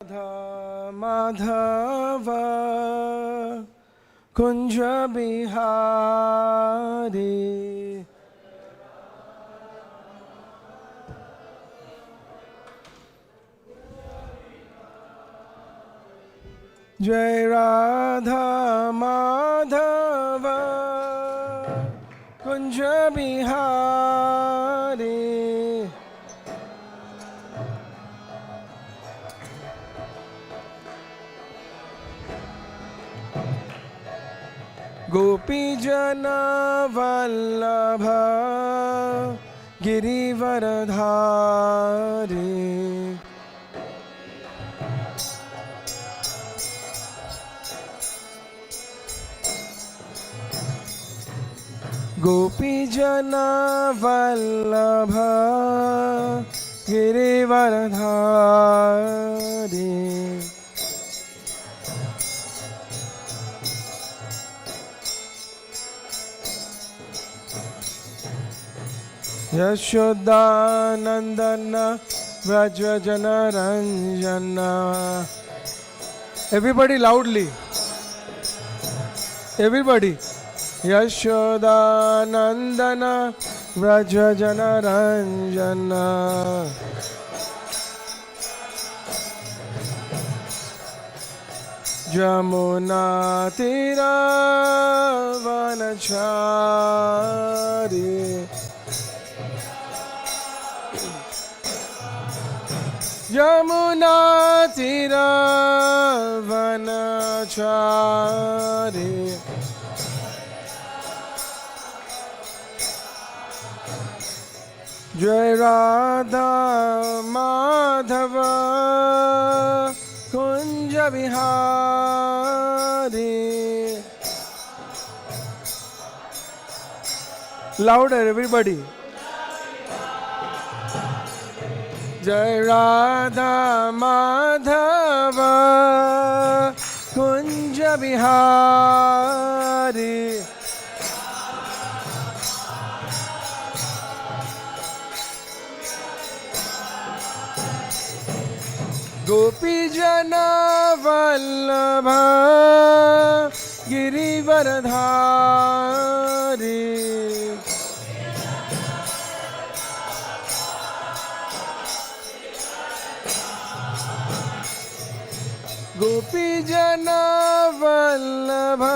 Radha Madhava Kunja Bihari Jai Radha Madhava Kunja Bihari Gopi Jana Vallabha Girivaradhari Gopi Jana Vallabha Girivaradhari Yashodanandana Vrajajana Ranjana. Everybody loudly. Everybody. Yashodanandana Vrajajana Ranjana. Jamuna Tira Vanachari Jamuna Tira Vanachari Jai Radha Madhava Kunja Bihari. Louder everybody. Jai Radha Madhava Kunja Bihari Gopi Jana Vallabha Girivaradhari Gopi Jana Vallabha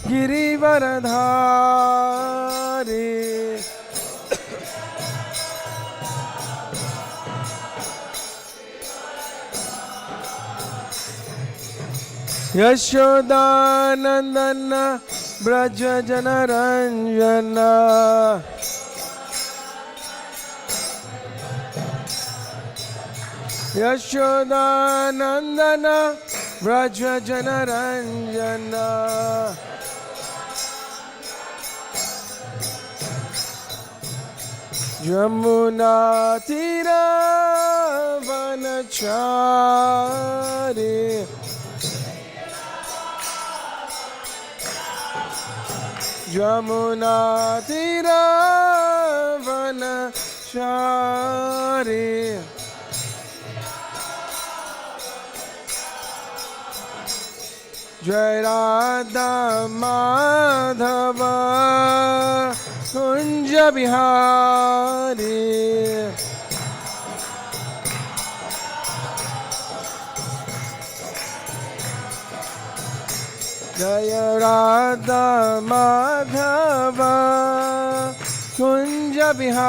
Girivaradhari Yashodanandana Brajajana Ranjana Yashodanandana Brajajana Ranjana Jamuna Tira Vanachari Jamuna Tira Vanachari Jai Radha Madhava Kunja Bihari Jai Radha Madhava Kunja Bihari.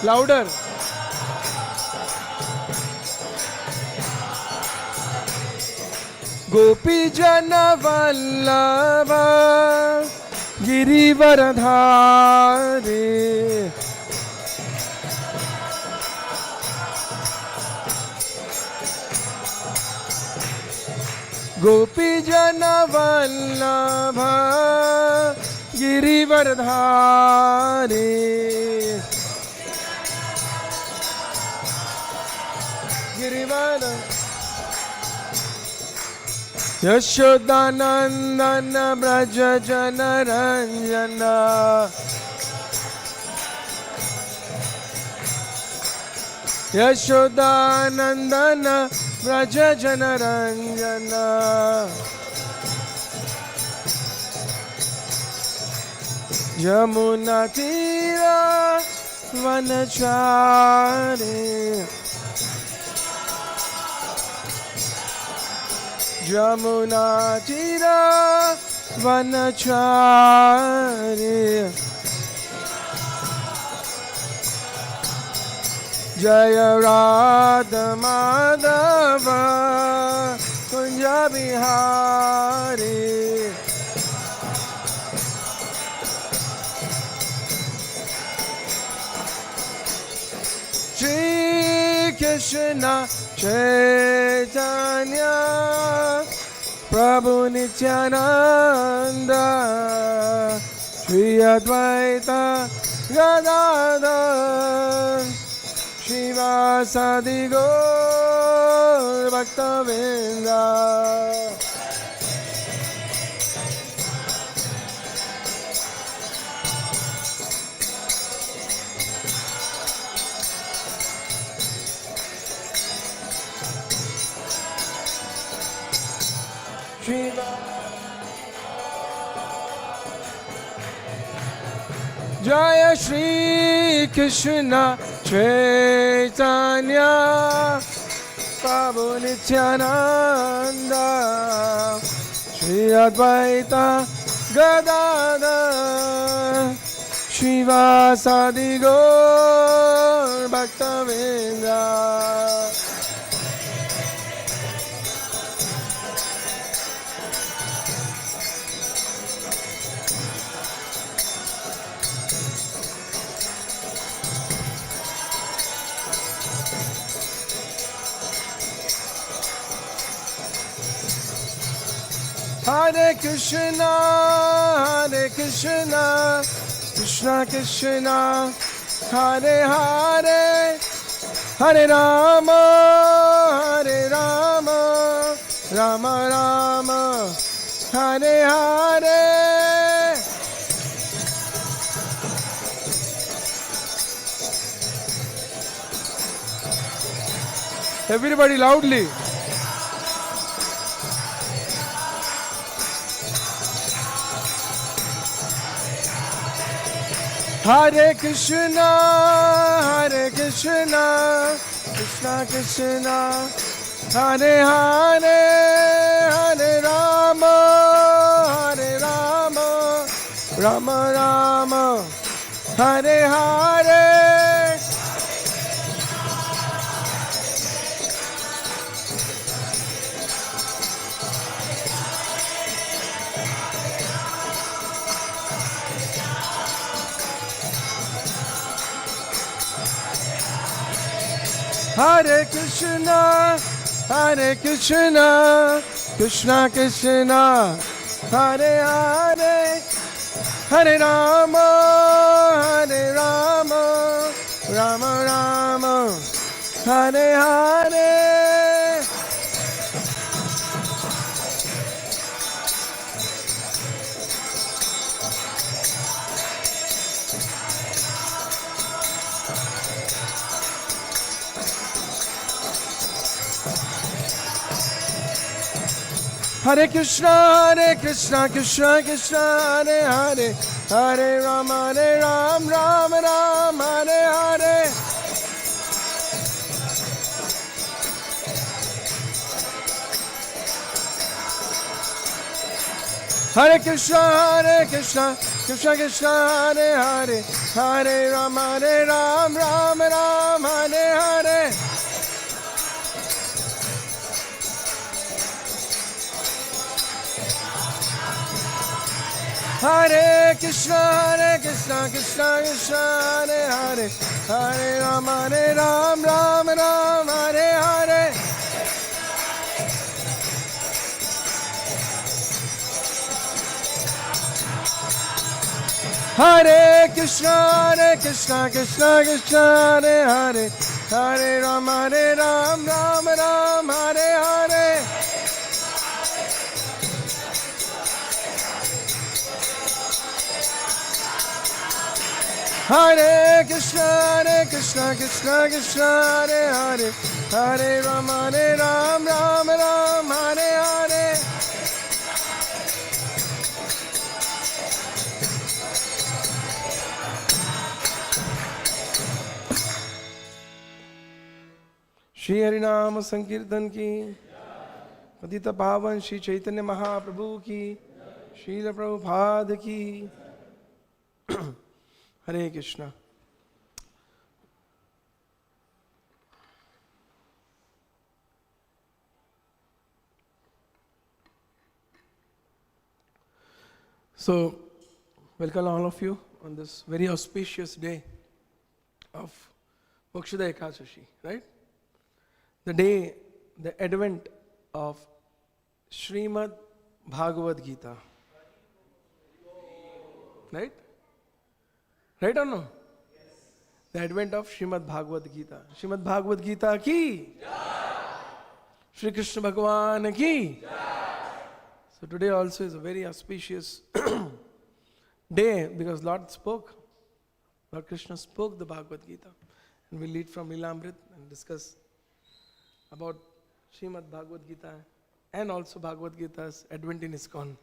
Louder. Gopi Jana Vallabha Girivaradhari Gopi Jana Vallabha Girivaradhari Girivaradhari Yashodanandana Brajajana Ranjana Yashoda Nandana Vraja Janaranjana Jamuna Tira Vanachari Jamuna Tira Vanachari Jaya Radha Madhava Kunja Bihari Shri Krishna Chaitanya Prabhu Nityananda Shri Advaita Gadadhar Vyasadeva Goswami Jaya Shri Krishna Chaitanya Prabhu Nityananda Shri Advaita Gadadhar Shri Vyasadeva Goswami Hare Krishna, Krishna Krishna, Hare Hare, Hare Rama, Rama Rama, Hare Hare. Everybody loudly. Hare Krishna, Krishna Krishna, Hare Hare, Hare Rama, Rama Rama, Hare Hare. Hare Krishna, Krishna Krishna, Hare Hare, Hare Rama, Rama Rama, Hare Hare. Hare Krishna, Krishna Krishna, Hare Hare, Hare Ram, Ram Ram, Hare Hare. Hare Krishna, Krishna Krishna, Hare Hare, Hare Ram, Ram Ram, Hare Hare. Hare Krishna, Krishna Krishna, Hare Hare, Hare Ram, Ram Ram, Hare Hare. Hare Krishna, Krishna Krishna, Hare Hare, Hare Ram, Ram Ram, Hare Hare. Hare Krishna, Krishna Krishna, Hare Hare, Hare Ram, Ram Ram, Hare Hare. Shri Harinam Sankirtan ki, Patita Pavan Shri Chaitanya Mahaprabhu ki, Srila Prabhupada ki. Hare Krishna. So, welcome all of you on this very auspicious day of Mokshada Ekadashi, right? The day, the advent of Śrīmad-Bhāgavatam. Right? Right or no? Yes. The advent of Śrīmad-Bhāgavatam. Śrīmad-Bhāgavatam ki? Jai! Shri Krishna Bhagavan ki? Jai! So today also is a very auspicious day because Lord Krishna spoke the Bhagavad Gita. And we'll read from Lilamrta and discuss about Śrīmad-Bhāgavatam and also Bhagavad Gita's advent in ISKCON.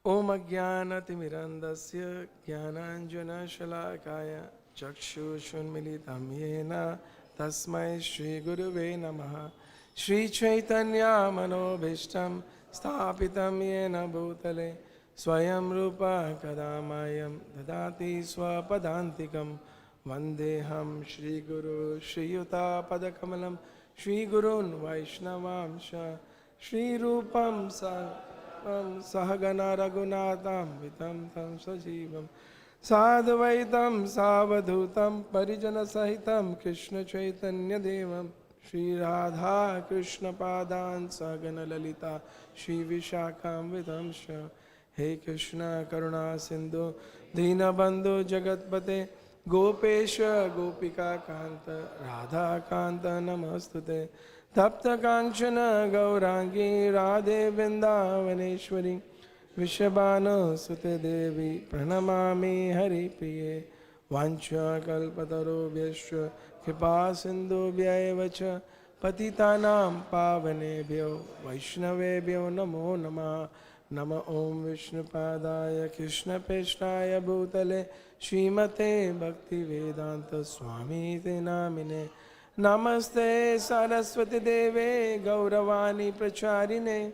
Om Ajnanatirmirandasya Jnananjana Shalakaya Chakshushunmilitam Yena Tasmai Shri Guruve Namaha Shri Chaitanya Manobhishtam Sthapitam Yena Bhutale Swayam Rupa Kadamayam Dadati Swapadantikam Vandeham Shri Guru Shri Yuta Padakamalam Shri Gurun Vaishnavamsha Shri Rupam Sahagana Raghunatham Vitam Tam Sajivam Sadvaitam Savadhutam Parijana Sahitam Krishna Chaitanya Devam Shri Radha Krishna Padan Sagana Lalita Shri Vishakam Vidamsha He Krishna Karuna Sindhu Dina Bandhu Jagatpate Gopesha Gopika Kanta Radha Kanta Namastute Tapta Kanchana Gaurangi Radhe Vrindavaneshwari Vishabhanu Sute Devi Pranamami Hari Priye Vancha Kalpatarobhyascha Kripa Sindhu Vyayevacha Patitanam Pavanebhyo Vaishnavebhyo Namo Namah Nama Om Vishnupadaya Krishna Peshnaya Bhutale Srimate Bhakti Vedanta Swami Te Namine Namaste Saraswati Deve Gauravani Pracharine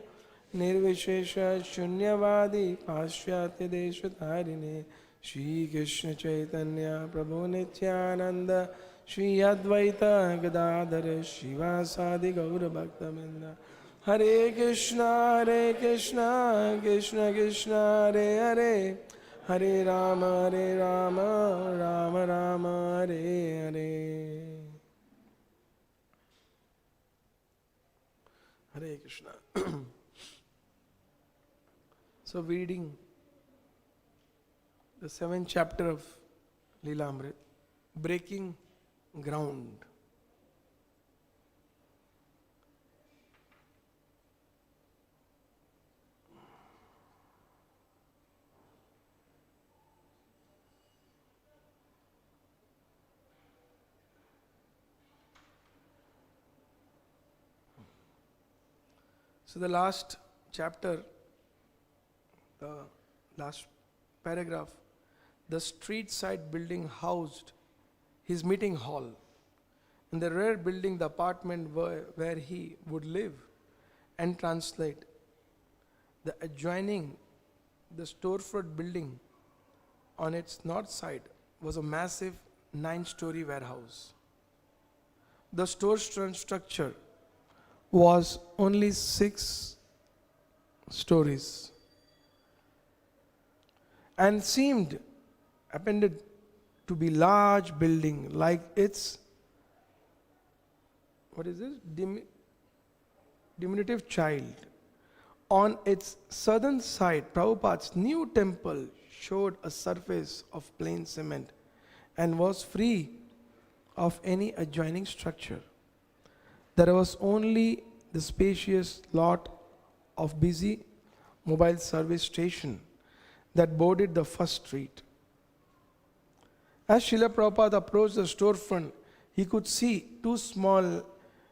Nirvishesha Shunyavadi Paschatya Deshatarine Shri Krishna Chaitanya Prabhu Nityananda Shri Advaita Gadadhara Shivasadi Gaura Bhaktaminda Hare Krishna, Krishna Krishna, Hare Hare, Hare Rama, Rama Rama, Hare Hare. Hare Krishna. So, reading the 7th chapter of Lilamrta, breaking ground. So the last chapter, the last paragraph, the street side building housed his meeting hall. In the rear building, the apartment where he would live and translate. The adjoining, the storefront building on its north side was a massive 9-story warehouse. The storefront structure was only 6 stories and seemed appended to be large building like its diminutive child. On its southern side, Prabhupada's new temple showed a surface of plain cement and was free of any adjoining structure. There was only the spacious lot of busy mobile service station that bordered the first street. As Srila Prabhupada approached the storefront, he could see two small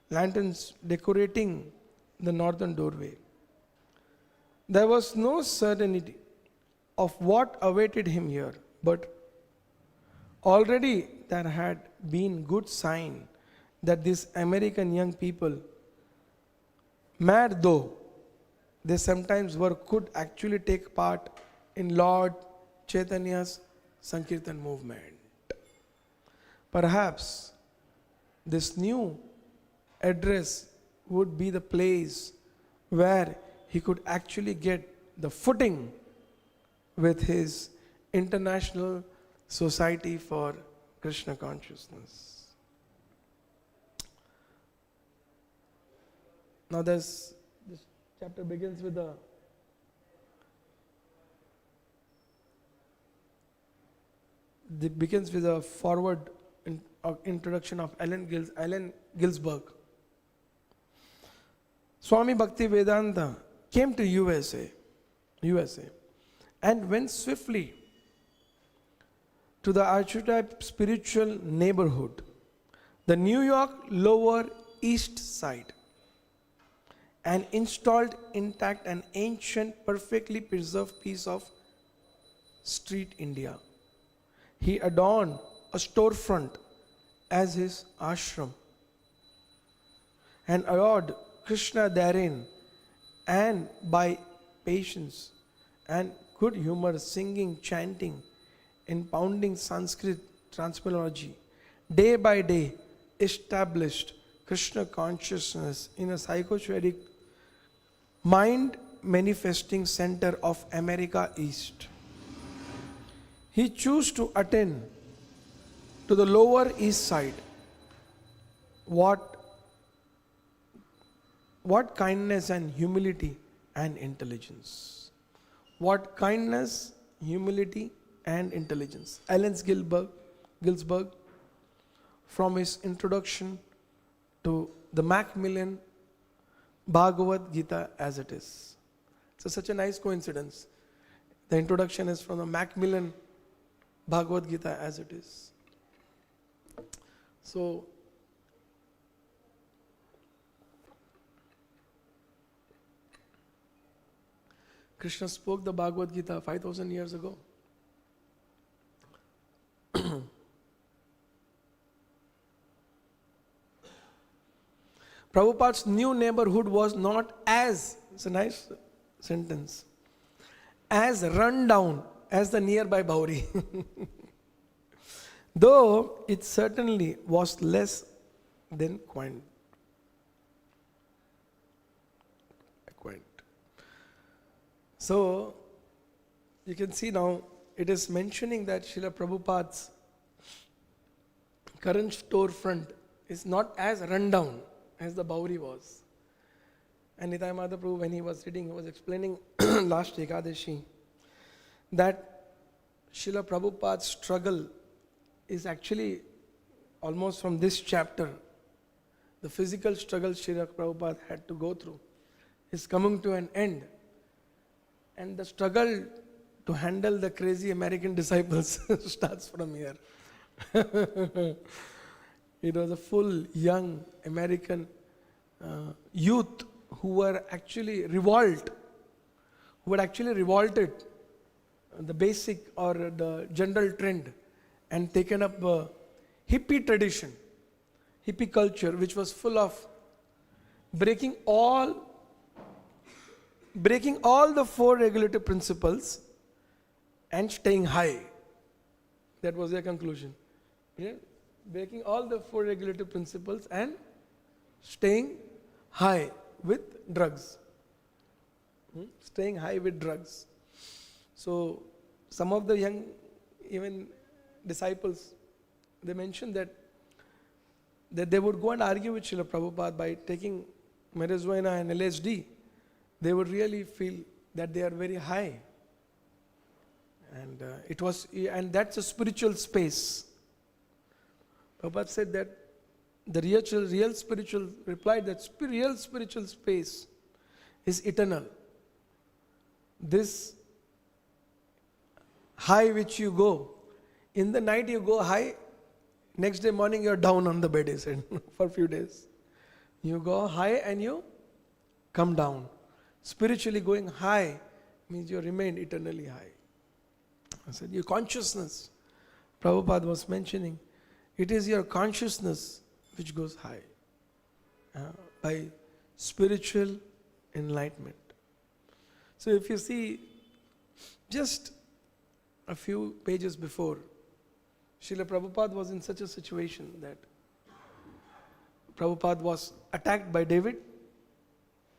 lanterns decorating the northern doorway. There was no certainty of what awaited him here, but already there had been good sign that these American young people, mad though they sometimes were, could actually take part in Lord Chaitanya's Sankirtan movement. Perhaps this new address would be the place where he could actually get the footing with his International Society for Krishna Consciousness. Now this chapter begins with a forward introduction of Allen Ginsberg. Swami Bhaktivedanta came to USA and went swiftly to the archetype spiritual neighborhood, the New York Lower East Side, and installed intact an ancient, perfectly preserved piece of street India. He adorned a storefront as his ashram and adored Krishna therein, and by patience and good humor, singing, chanting, impounding Sanskrit transmissiology, day by day established Krishna consciousness in a psychosphetic mind manifesting center of America East. He chose to attend to the Lower East Side. What kindness and humility and intelligence. What kindness, humility and intelligence. Allen Ginsberg, from his introduction to the Macmillan Bhagavad Gita as it is. So such a nice coincidence. The introduction is from the Macmillan Bhagavad Gita as it is. So Krishna spoke the Bhagavad Gita 5,000 years ago. Prabhupada's new neighborhood was not as, it's a nice sentence, as run down as the nearby Bauri. Though it certainly was less than quaint. So, you can see now, it is mentioning that Srila Prabhupada's current storefront is not as run down as the Bauri was. And Nitai Madhav Prabhu, when he was reading, he was explaining last Ekadashi that Srila Prabhupada's struggle is actually almost from this chapter. The physical struggle Srila Prabhupada had to go through is coming to an end. And the struggle to handle the crazy American disciples starts from here. It was a full young American youth who were actually revolted the basic or the general trend and taken up hippie tradition, hippie culture, which was full of breaking all the four regulative principles and staying high. That was their conclusion. Yeah? Breaking all the four regulative principles and staying high with drugs. Staying high with drugs. So, some of the young, even disciples, they mentioned that they would go and argue with Srila Prabhupada by taking marijuana and LSD. They would really feel that they are very high. And that's a spiritual space. Prabhupada said that the real spiritual replied that real spiritual space is eternal. This high which you go In the night you go high, next day morning you're down on the bed, he said, for a few days. You go high and you come down. Spiritually going high means you remain eternally high. I said, your consciousness, Prabhupada was mentioning, it is your consciousness which goes high by spiritual enlightenment. So if you see, just a few pages before, Srila Prabhupada was in such a situation that Prabhupada was attacked by David,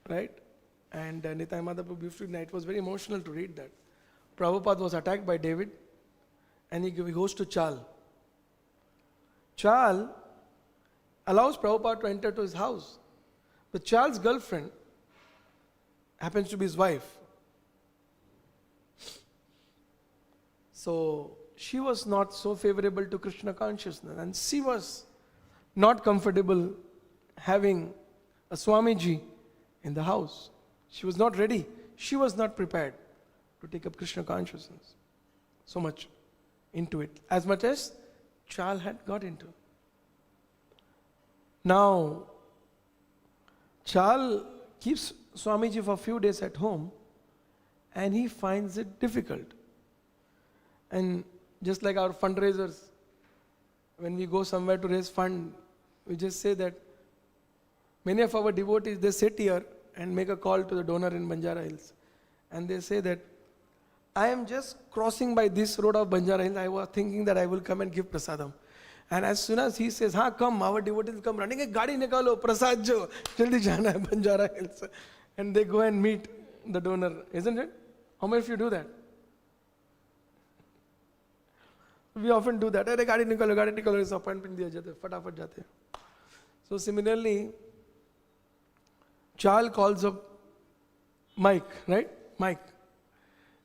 right? And Nitai Madhaprabhu beautifully, it was very emotional to read that. Prabhupada was attacked by David and he goes to Chal. Chal allows Prabhupada to enter to his house. But Charles' girlfriend happens to be his wife. So she was not so favorable to Krishna consciousness and she was not comfortable having a Swamiji in the house. She was not ready. She was not prepared to take up Krishna consciousness so much into it, as much as Chal had got into. Now, Chal keeps Swamiji for a few days at home and he finds it difficult. And just like our fundraisers, when we go somewhere to raise fund, we just say that many of our devotees, they sit here and make a call to the donor in Banjara Hills. And they say that, I am just crossing by this road of Banjara Hills. I was thinking that I will come and give prasadam. And as soon as he says, "Ha, come," our devotees come running, "Ek gaadi nikalo, prasad jo, jaldi jana hai Banjara Hills." And they go and meet the donor, isn't it? How many of you do that? We often do that. "Arey gaadi nikalo, is appointment diya jata hai, fatafat jate." So similarly, Chal calls up Mike, right? Mike.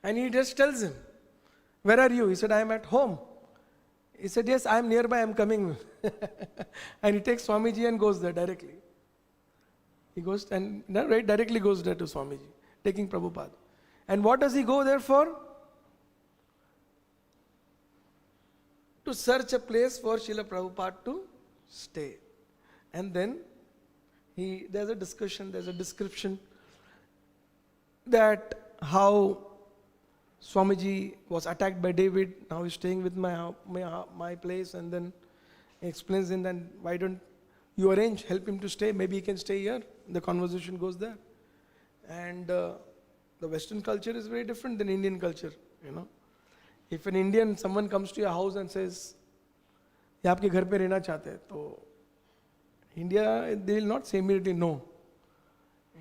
And he just tells him, "Where are you?" He said, "I am at home." He said, "Yes, I am nearby, I am coming." And he takes Swamiji and goes there directly. He goes and right directly goes there to Swamiji, taking Prabhupada. And what does he go there for? To search a place for Srila Prabhupada to stay. And then there's a discussion, there's a description that how Swamiji was attacked by David, now he's staying with my place, and then he explains in that, why don't you help him to stay, maybe he can stay here. The conversation goes there. And the Western culture is very different than Indian culture, you know. If an Indian, someone comes to your house and says, "ये आपके घर पे रहना चाहते हैं," तो India, they will not say immediately no.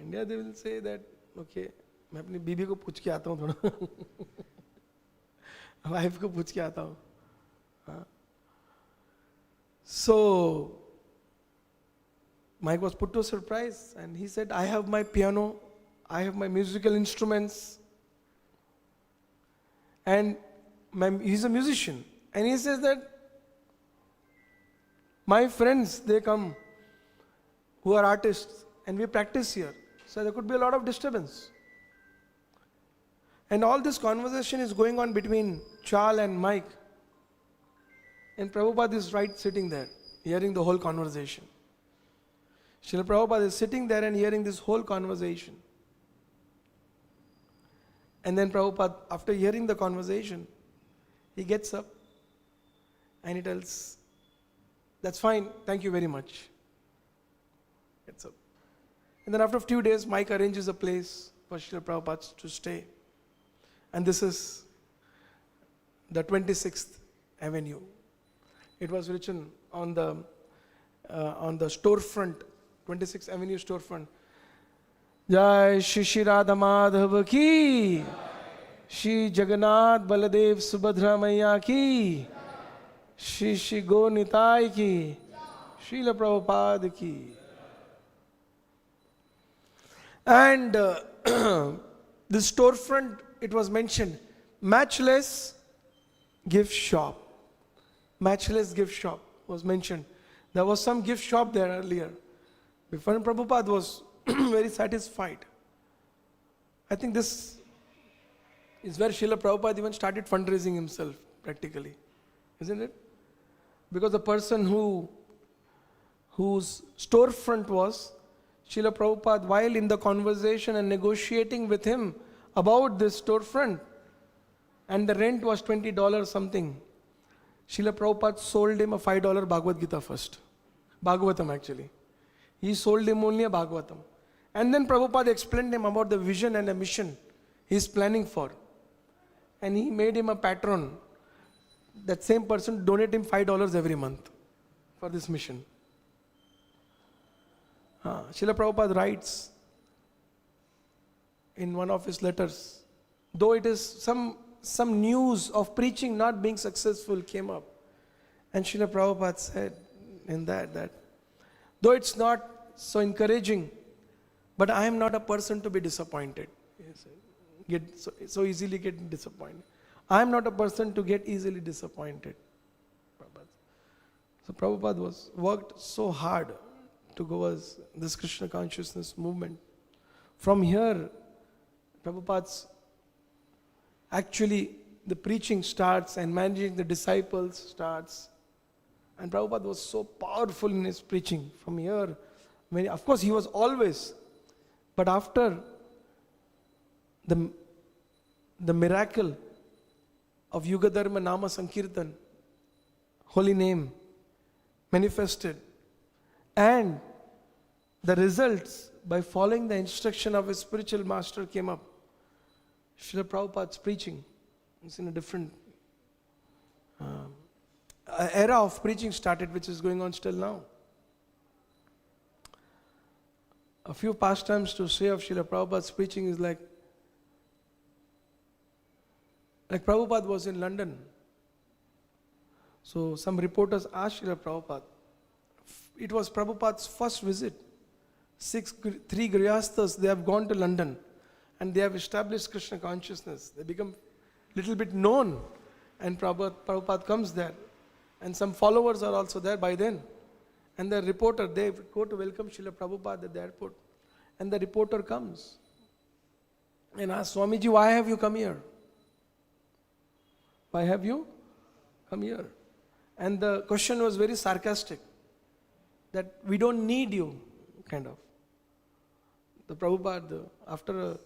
India, they will say that, "Okay, मैं अपनी बीबी को पूछ के आता हूँ थोड़ा, वाइफ को पूछ के आता हूँ." So Mike was put to a surprise and he said, "I have my piano, I have my musical instruments," and he's a musician, and he says that my friends, they come who are artists and we practice here, so there could be a lot of disturbance. And all this conversation is going on between Chal and Mike. And Prabhupada is right sitting there, hearing the whole conversation. Srila Prabhupada is sitting there and hearing this whole conversation. And then Prabhupada, after hearing the conversation, he gets up and he tells, "That's fine, thank you very much." Gets up. And then after a few days, Mike arranges a place for Srila Prabhupada to stay. And this is the 26th Avenue. It was written on the storefront, 26th Avenue storefront, "Jai Shri Radha Madhava ki, Shri Jagannath Baladev Subhadra Maiya ki, Shri Go Nitai ki, Srila Prabhupada ki." And this storefront, it was mentioned, matchless gift shop. Matchless gift shop was mentioned. There was some gift shop there earlier. Before Prabhupada was very satisfied. I think this is where Srila Prabhupada even started fundraising himself, practically. isn't it? Because the person whose storefront was Srila Prabhupada, while in the conversation and negotiating with him about this storefront, and the rent was $20 something, Srila Prabhupada sold him a $5 Bhagavad Gita first. Bhagavatam actually. He sold him only a Bhagavatam. And then Prabhupada explained him about the vision and the mission he's planning for. And he made him a patron. That same person donate him $5 every month for this mission. Srila Prabhupada writes in one of his letters, though it is some news of preaching not being successful came up. And Srila Prabhupada said in that though it's not so encouraging, but I am not a person to be disappointed. So easily get disappointed. I am not a person to get easily disappointed. So Prabhupada worked so hard to go as this Krishna consciousness movement. From here, Prabhupada's actually the preaching starts and managing the disciples starts. And Prabhupada was so powerful in his preaching. From here, of course he was always, but after the miracle of Yuga Dharma Nama Sankirtan, holy name, manifested, and the results by following the instruction of his spiritual master came up. Srila Prabhupada's preaching is in a different era of preaching started, which is going on still now. A few pastimes to say of Srila Prabhupada's preaching is like Prabhupada was in London. So some reporters asked Srila Prabhupada, it was Prabhupada's first visit. 3 Grihasthas, they have gone to London and they have established Krishna consciousness. They become little bit known, and Prabhupada comes there. And some followers are also there by then. And the reporter, they go to welcome Srila Prabhupada at the airport. And the reporter comes and asks, Swamiji, why have you come here? Why have you come here? And the question was very sarcastic, that we don't need you, kind of. The Prabhupada, after a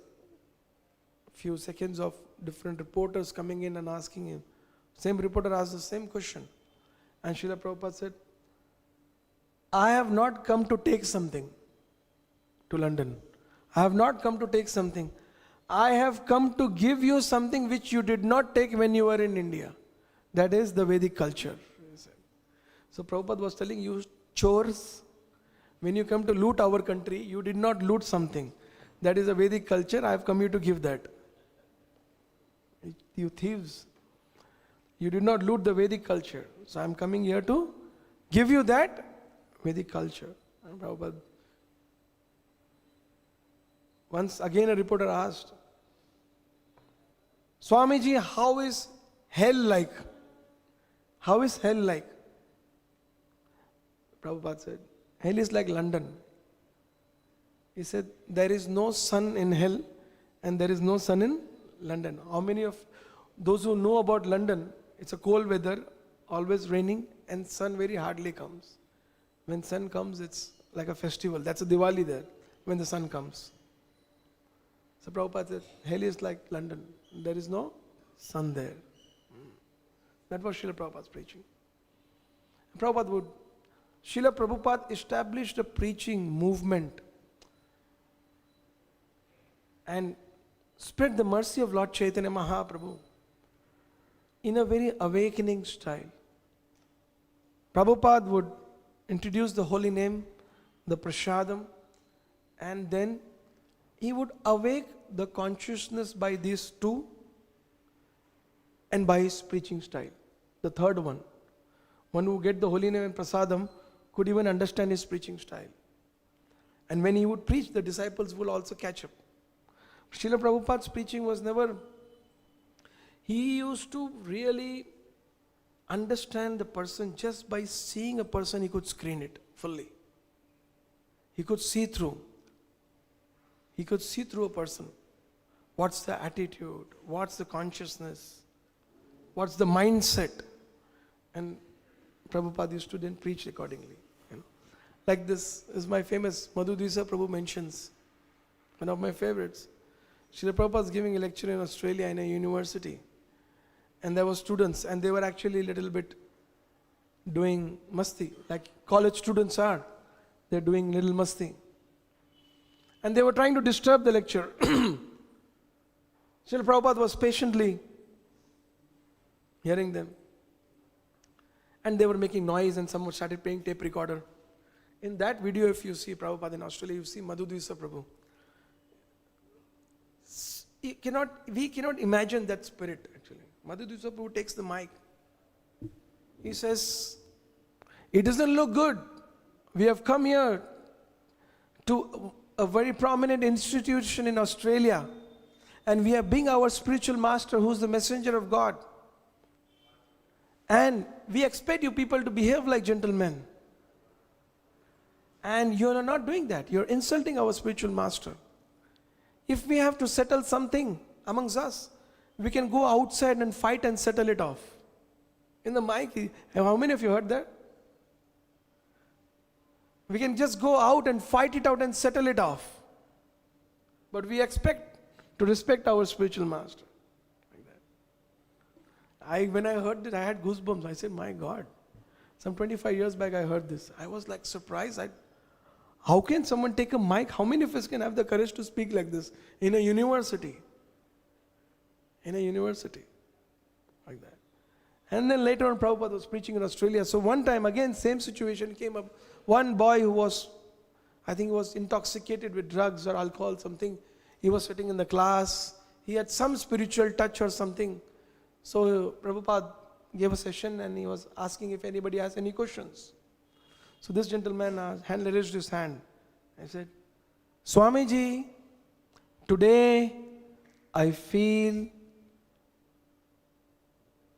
few seconds of different reporters coming in and asking him, same reporter asked the same question. And Srila Prabhupada said, I have not come to take something to London. I have not come to take something. I have come to give you something which you did not take when you were in India. That is the Vedic culture. So Prabhupada was telling you, chores, when you come to loot our country, you did not loot something. That is a Vedic culture. I have come here to give that. You thieves, you did not loot the Vedic culture. So I am coming here to give you that Vedic culture. And Prabhupada, once again a reporter asked, Swamiji, how is hell like? How is hell like? Prabhupada said, hell is like London. He said, there is no sun in hell and there is no sun in London. How many of those who know about London, it's a cold weather, always raining, and sun very hardly comes. When sun comes, it's like a festival. That's a Diwali there, when the sun comes. So Prabhupada said, hell is like London. There is no sun there. That was Srila Prabhupada's preaching. Srila Prabhupada established a preaching movement and spread the mercy of Lord Chaitanya Mahaprabhu in a very awakening style. Prabhupada would introduce the holy name, the prasadam, and then he would awake the consciousness by these two and by his preaching style. The third one who get the holy name and prasadam could even understand his preaching style. And when he would preach, the disciples will also catch up. Srila Prabhupada's preaching was never, he used to really understand the person. Just by seeing a person, he could screen it fully. He could see through. He could see through a person. What's the attitude? What's the consciousness? What's the mindset? And Prabhupada used to then preach accordingly. Like this is my famous Madhu Dvisa Prabhu mentions, one of my favorites. Srila Prabhupada was giving a lecture in Australia in a university. And there were students, and they were actually a little bit doing masti, like college students are. They're doing little masti. And they were trying to disturb the lecture. Srila Prabhupada was patiently hearing them. And they were making noise, and someone started playing tape recorder. In that video, if you see Prabhupada in Australia, you see Madhu Dvisa Prabhu. We cannot imagine that spirit actually. Madhu Dvisa Prabhu takes the mic. He says, it doesn't look good. We have come here to a very prominent institution in Australia, and we are being our spiritual master who is the messenger of God. And we expect you people to behave like gentlemen. And you are not doing that. You are insulting our spiritual master. If we have to settle something amongst us, we can go outside and fight and settle it off. In the mic, how many of you heard that? We can just go out and fight it out and settle it off. But we expect to respect our spiritual master. Like that. When I heard it, I had goosebumps. I said, my God. Some 25 years back I heard this. I was like surprised. How can someone take a mic? How many of us can have the courage to speak like this in a university? In a university. Like that. And then later on Prabhupada was preaching in Australia. So one time again same situation came up. One boy who was, I think he was intoxicated with drugs or alcohol, something. He was sitting in the class. He had some spiritual touch or something. So Prabhupada gave a session and he was asking if anybody has any questions. So this gentleman raised his hand. I said, Swamiji, today I feel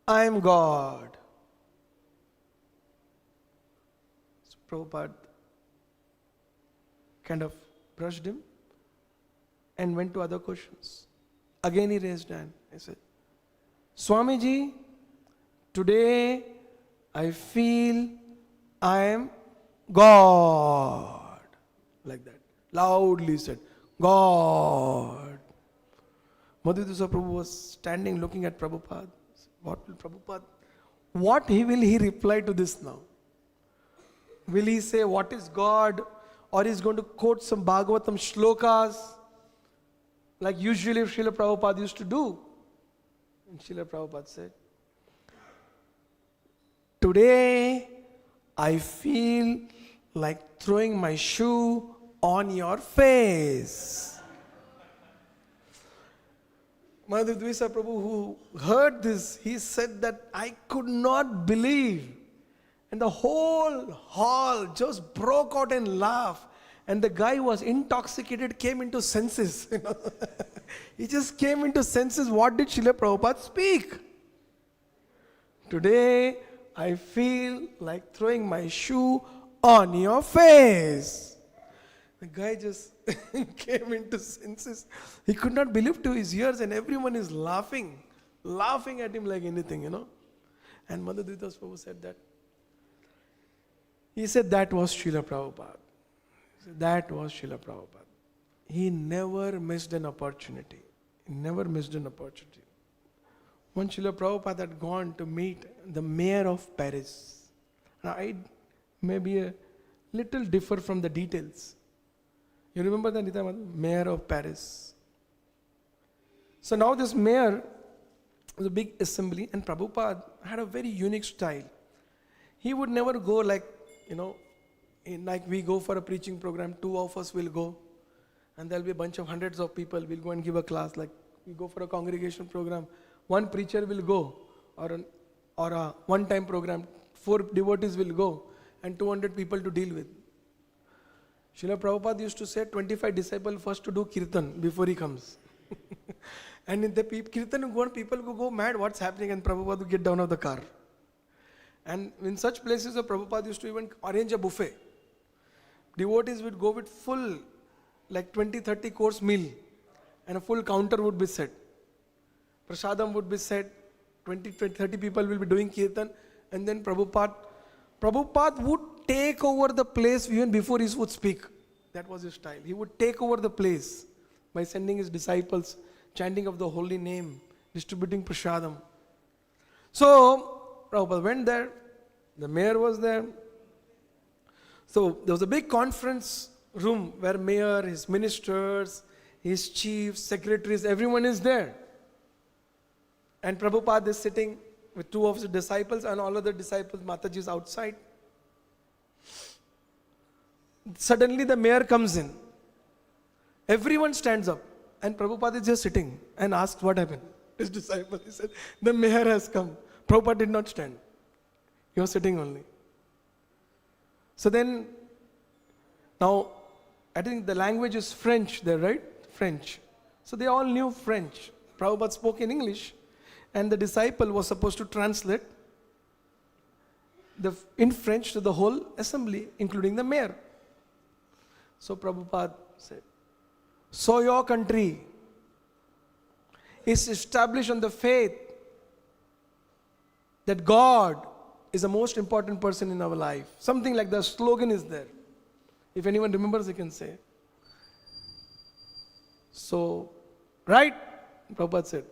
I am God. So Prabhupada kind of brushed him and went to other questions. Again he raised hand. I said, Swamiji, today I feel I am God. Like that. Loudly said, God. Madhu Dvisa Prabhu was standing looking at Prabhupada. What will Prabhupada, what will he reply to this now? Will he say what is God? Or he's going to quote some Bhagavatam shlokas like usually Srila Prabhupada used to do? And Srila Prabhupada said, today I feel like throwing my shoe on your face. Madhu Dvisa Prabhu, who heard this, he said that I could not believe. And the whole hall just broke out in laugh. And the guy was intoxicated, came into senses. He just came into senses. What did Srila Prabhupada speak? Today, I feel like throwing my shoe on your face. The guy just came into senses. He could not believe to his ears, and everyone is laughing at him like anything, And Madhu Dvisa Prabhu said that. He said that was Srila Prabhupada. That was Srila Prabhupada. He never missed an opportunity. He never missed an opportunity. When Srila Prabhupada had gone to meet the mayor of Paris, now I may be a little differ from the details. You remember the mayor of Paris? So now this mayor was a big assembly, and Prabhupada had a very unique style. He would never go like, like we go for a preaching program, 2 of us will go, and there'll be a bunch of hundreds of people will go and give a class. Like we go for a congregation program, one preacher will go, or a one-time program, 4 devotees will go, and 200 people to deal with. Srila Prabhupada used to say 25 disciples first to do kirtan before he comes. And in the kirtan people go mad, what's happening? And Prabhupada would get down of the car. And in such places, the Prabhupada used to even arrange a buffet. Devotees would go with full, like 20-30 course meal, and a full counter would be set. Prasadam would be set, 20-30 people will be doing kirtan, And then Prabhupada would take over the place even before he would speak. That was his style. He would take over the place by sending his disciples, chanting of the holy name, distributing prasadam. So Prabhupada went there. The mayor was there. So there was a big conference room where mayor, his ministers, his chiefs, secretaries, everyone is there. And Prabhupada is sitting with two of his disciples, and all other disciples, Mataji is outside. Suddenly the mayor comes in. Everyone stands up. And Prabhupada is just sitting and asks what happened. His disciple, he said, the mayor has come. Prabhupada did not stand. He was sitting only. So then, now, I think the language is French there, right? French. So they all knew French. Prabhupada spoke in English, and the disciple was supposed to translate in French to the whole assembly, including the mayor. So Prabhupada said, so your country is established on the faith that God is the most important person in our life. Something like the slogan is there. If anyone remembers, you can say. So, right? Prabhupada said.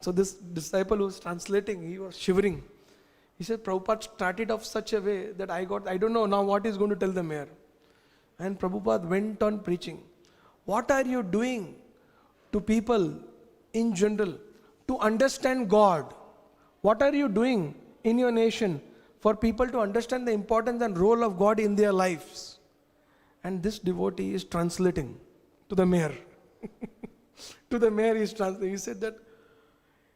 So this disciple who was translating, he was shivering. He said, Prabhupada started off such a way that I don't know now what he's going to tell the mayor. And Prabhupada went on preaching. What are you doing to people in general to understand God? What are you doing in your nation for people to understand the importance and role of God in their lives? And this devotee is translating to the mayor. To the mayor he is translating.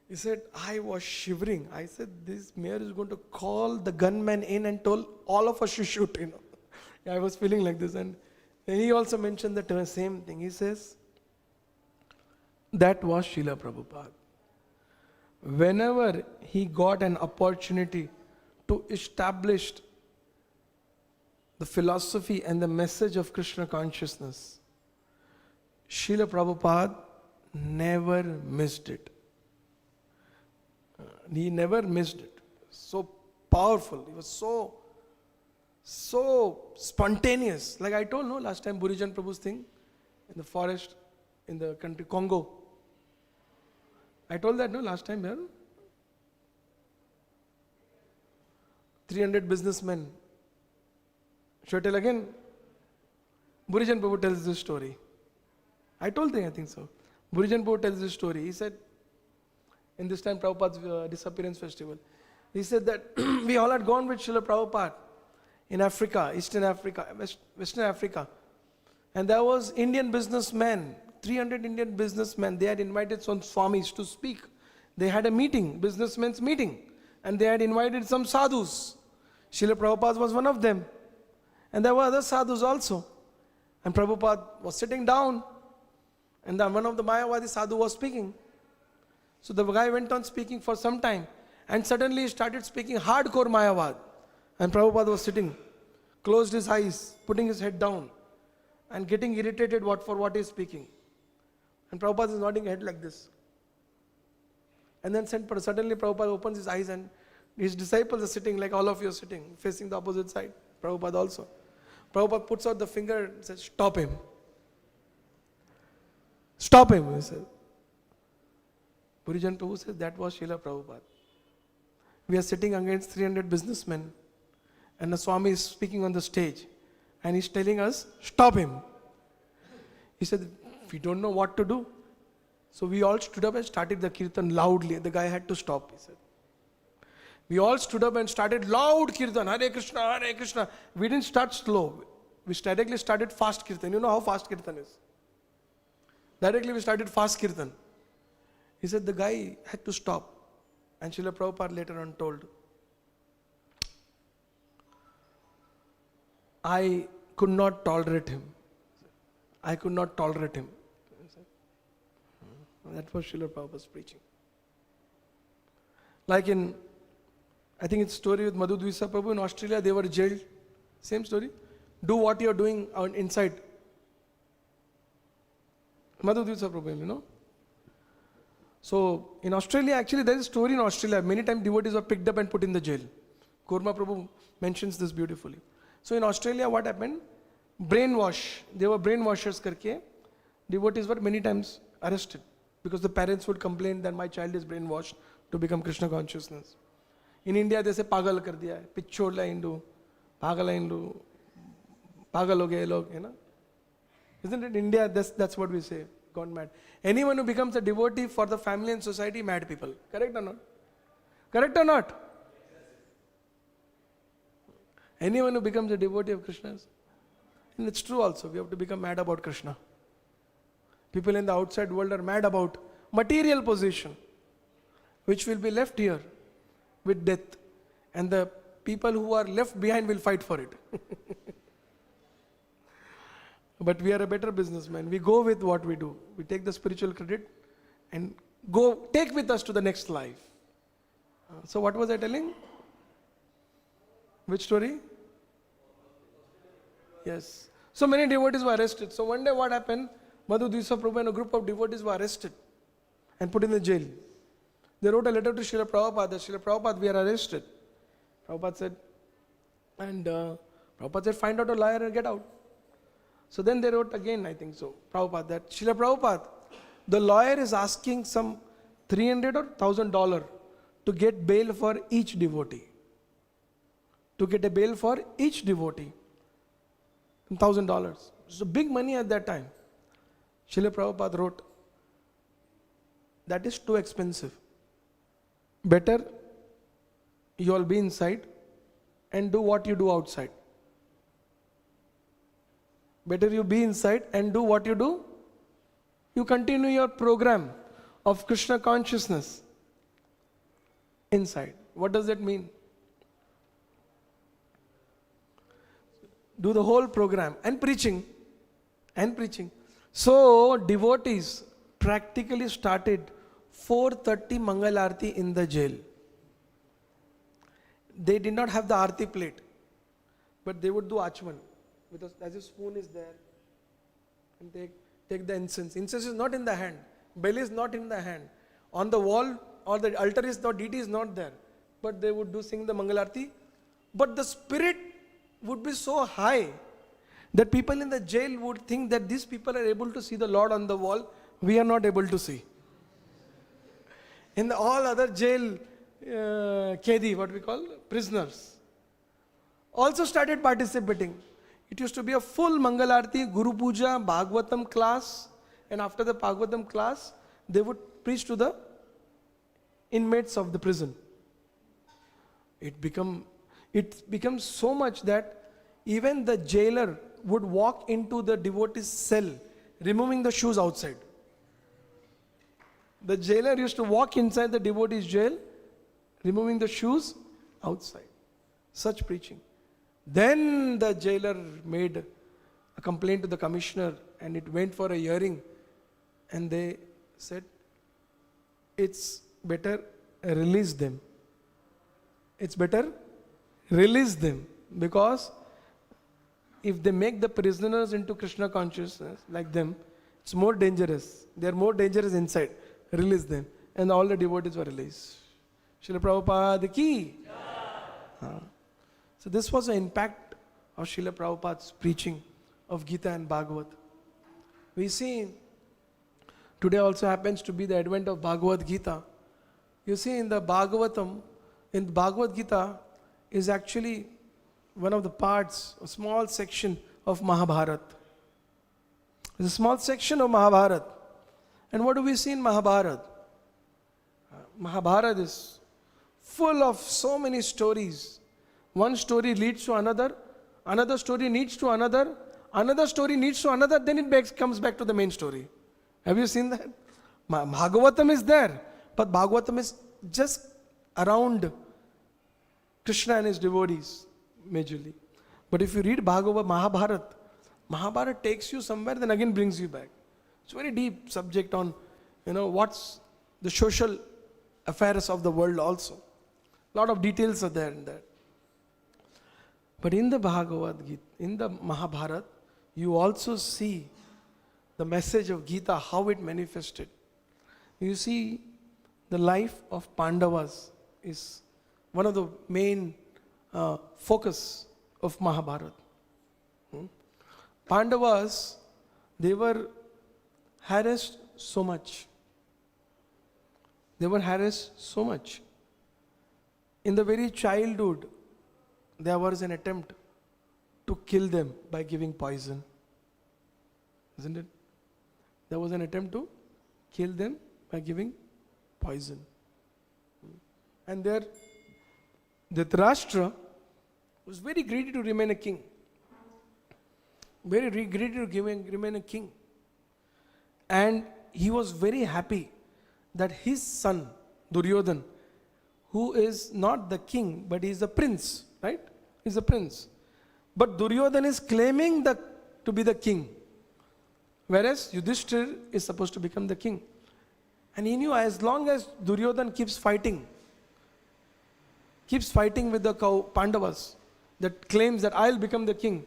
He said, I was shivering. I said, this mayor is going to call the gunman in and told all of us to shoot. I was feeling like this. And he also mentioned the same thing. He says, that was Srila Prabhupada. Whenever he got an opportunity to establish the philosophy and the message of Krishna consciousness, Srila Prabhupada never missed it. He never missed it. So powerful. He was so spontaneous. Like I told last time, Burijan Prabhu's thing in the forest in the country Congo. I told that last time here. 300 businessmen. Should I tell again? Burijan Prabhu tells this story. I told them, I think so. Burijan Prabhu tells this story. He said, in this time Prabhupada's disappearance festival, he said that we all had gone with Srila Prabhupada in Africa, Eastern Africa, Western Africa. And there was Indian businessmen, 300 Indian businessmen. They had invited some swamis to speak. They had a meeting, businessmen's meeting. And they had invited some sadhus. Srila Prabhupada was one of them. And there were other sadhus also. And Prabhupada was sitting down. And then one of the Mayavadi sadhu was speaking. So the guy went on speaking for some time. And suddenly he started speaking hardcore Mayavad. And Prabhupada was sitting, closed his eyes, putting his head down, and getting irritated for what he is speaking. And Prabhupada is nodding head like this. And then suddenly Prabhupada opens his eyes and his disciples are sitting like all of you are sitting, facing the opposite side. Prabhupada also. Prabhupada puts out the finger and says, stop him. Stop him, he said. Burijan Prabhu says, that was Srila Prabhupada. We are sitting against 300 businessmen and the Swami is speaking on the stage and he's telling us, stop him. He said, we don't know what to do. So we all stood up and started the kirtan loudly. The guy had to stop, he said. We all stood up and started loud kirtan, Hare Krishna, Hare Krishna. We didn't start slow. We directly started fast kirtan. You know how fast kirtan is. Directly we started fast kirtan. He said the guy had to stop. And Srila Prabhupada later on told, I could not tolerate him. I could not tolerate him. That was Srila Prabhupada's preaching. Like I think it's a story with Madhu Dvisa Prabhu in Australia, they were jailed. Same story. Do what you're doing inside. Madhu Dvisa Prabhu, So in Australia, actually there is a story in Australia. Many times devotees were picked up and put in the jail. Kurma Prabhu mentions this beautifully. So in Australia, what happened? Brainwash. They were brainwashers karke. Devotees were many times arrested because the parents would complain that my child is brainwashed to become Krishna consciousness. In India, they say pagal kar diya hai, pichhod la Hindu, pagal Hindu, pagal ho gaye log, you know. Isn't it? India, that's what we say, gone mad. Anyone who becomes a devotee for the family and society, mad people. Correct or not? Correct or not? Anyone who becomes a devotee of Krishna's, and it's true also, we have to become mad about Krishna. People in the outside world are mad about material possession, which will be left here with death. And the people who are left behind will fight for it. But we are a better businessman. We go with what we do. We take the spiritual credit and take with us to the next life. So what was I telling? Which story? Yes. So many devotees were arrested. So one day what happened? Madhu Disa Prabhu and a group of devotees were arrested and put in the jail. They wrote a letter to Srila Prabhupada. Srila Prabhupada, we are arrested. Prabhupada said, find out a lawyer and get out. So then they wrote again, I think so, Prabhupada, that Srila Prabhupada, the lawyer is asking some $300 or $1,000 to get bail for each devotee. To get a bail for each devotee. $1,000. So big money at that time. Srila Prabhupada wrote, that is too expensive. Better you all be inside and do what you do outside. Better you be inside and do what you do. You continue your program of Krishna consciousness inside. What does that mean? Do the whole program and preaching. So devotees practically started 4:30 Mangal Aarti in the jail. They did not have the Aarti plate, but they would do Achman. As a spoon is there, and take the incense. Incense is not in the hand. Bell is not in the hand. On the wall or the altar is not, deity is not there. But they would sing the Mangal Aarti. But the spirit would be so high that people in the jail would think that these people are able to see the Lord on the wall. We are not able to see. In all other jail, Kedi, what we call, prisoners, also started participating. It used to be a full Mangal Aarti, Guru Puja, Bhagavatam class, and after the Bhagavatam class, they would preach to the inmates of the prison. It becomes so much that even the jailer would walk into the devotee's cell, removing the shoes outside. The jailer used to walk inside the devotee's jail, removing the shoes outside. Such preaching. Then the jailer made a complaint to the commissioner and it went for a hearing. And they said, it's better release them. It's better release them. Because if they make the prisoners into Krishna consciousness like them, it's more dangerous. They are more dangerous inside. Release them. And all the devotees were released. Srila Prabhupada ki. So this was the impact of Srila Prabhupada's preaching of Gita and Bhagavat. We see today also happens to be the advent of Bhagavad Gita. You see in the Bhagavatam, in Bhagavad Gita is actually one of the parts, a small section of Mahabharata. It's a small section of Mahabharata. And what do we see in Mahabharata? Mahabharata is full of so many stories. One story leads to another story leads to another story leads to another, then it comes back to the main story. Have you seen that? Bhagavatam is there, but Bhagavatam is just around Krishna and his devotees, majorly. But if you read Mahabharata takes you somewhere, then again brings you back. It's a very deep subject on, what's the social affairs of the world also. A lot of details are there in that. But in the Bhagavad Gita, in the Mahabharata, you also see the message of Gita, how it manifested. You see, the life of Pandavas is one of the main focus of Mahabharata. Pandavas, they were harassed so much. They were harassed so much. In the very childhood, there was an attempt to kill them by giving poison. Isn't it? There was an attempt to kill them by giving poison. And there, Dhritarashtra was very greedy to remain a king. Very greedy to remain a king. And he was very happy that his son, Duryodhana, who is not the king, but he is a prince, right? He is a prince. But Duryodhana is claiming to be the king. Whereas Yudhishthira is supposed to become the king. And he knew as long as Duryodhana keeps fighting with the Pandavas, that claims that I'll become the king,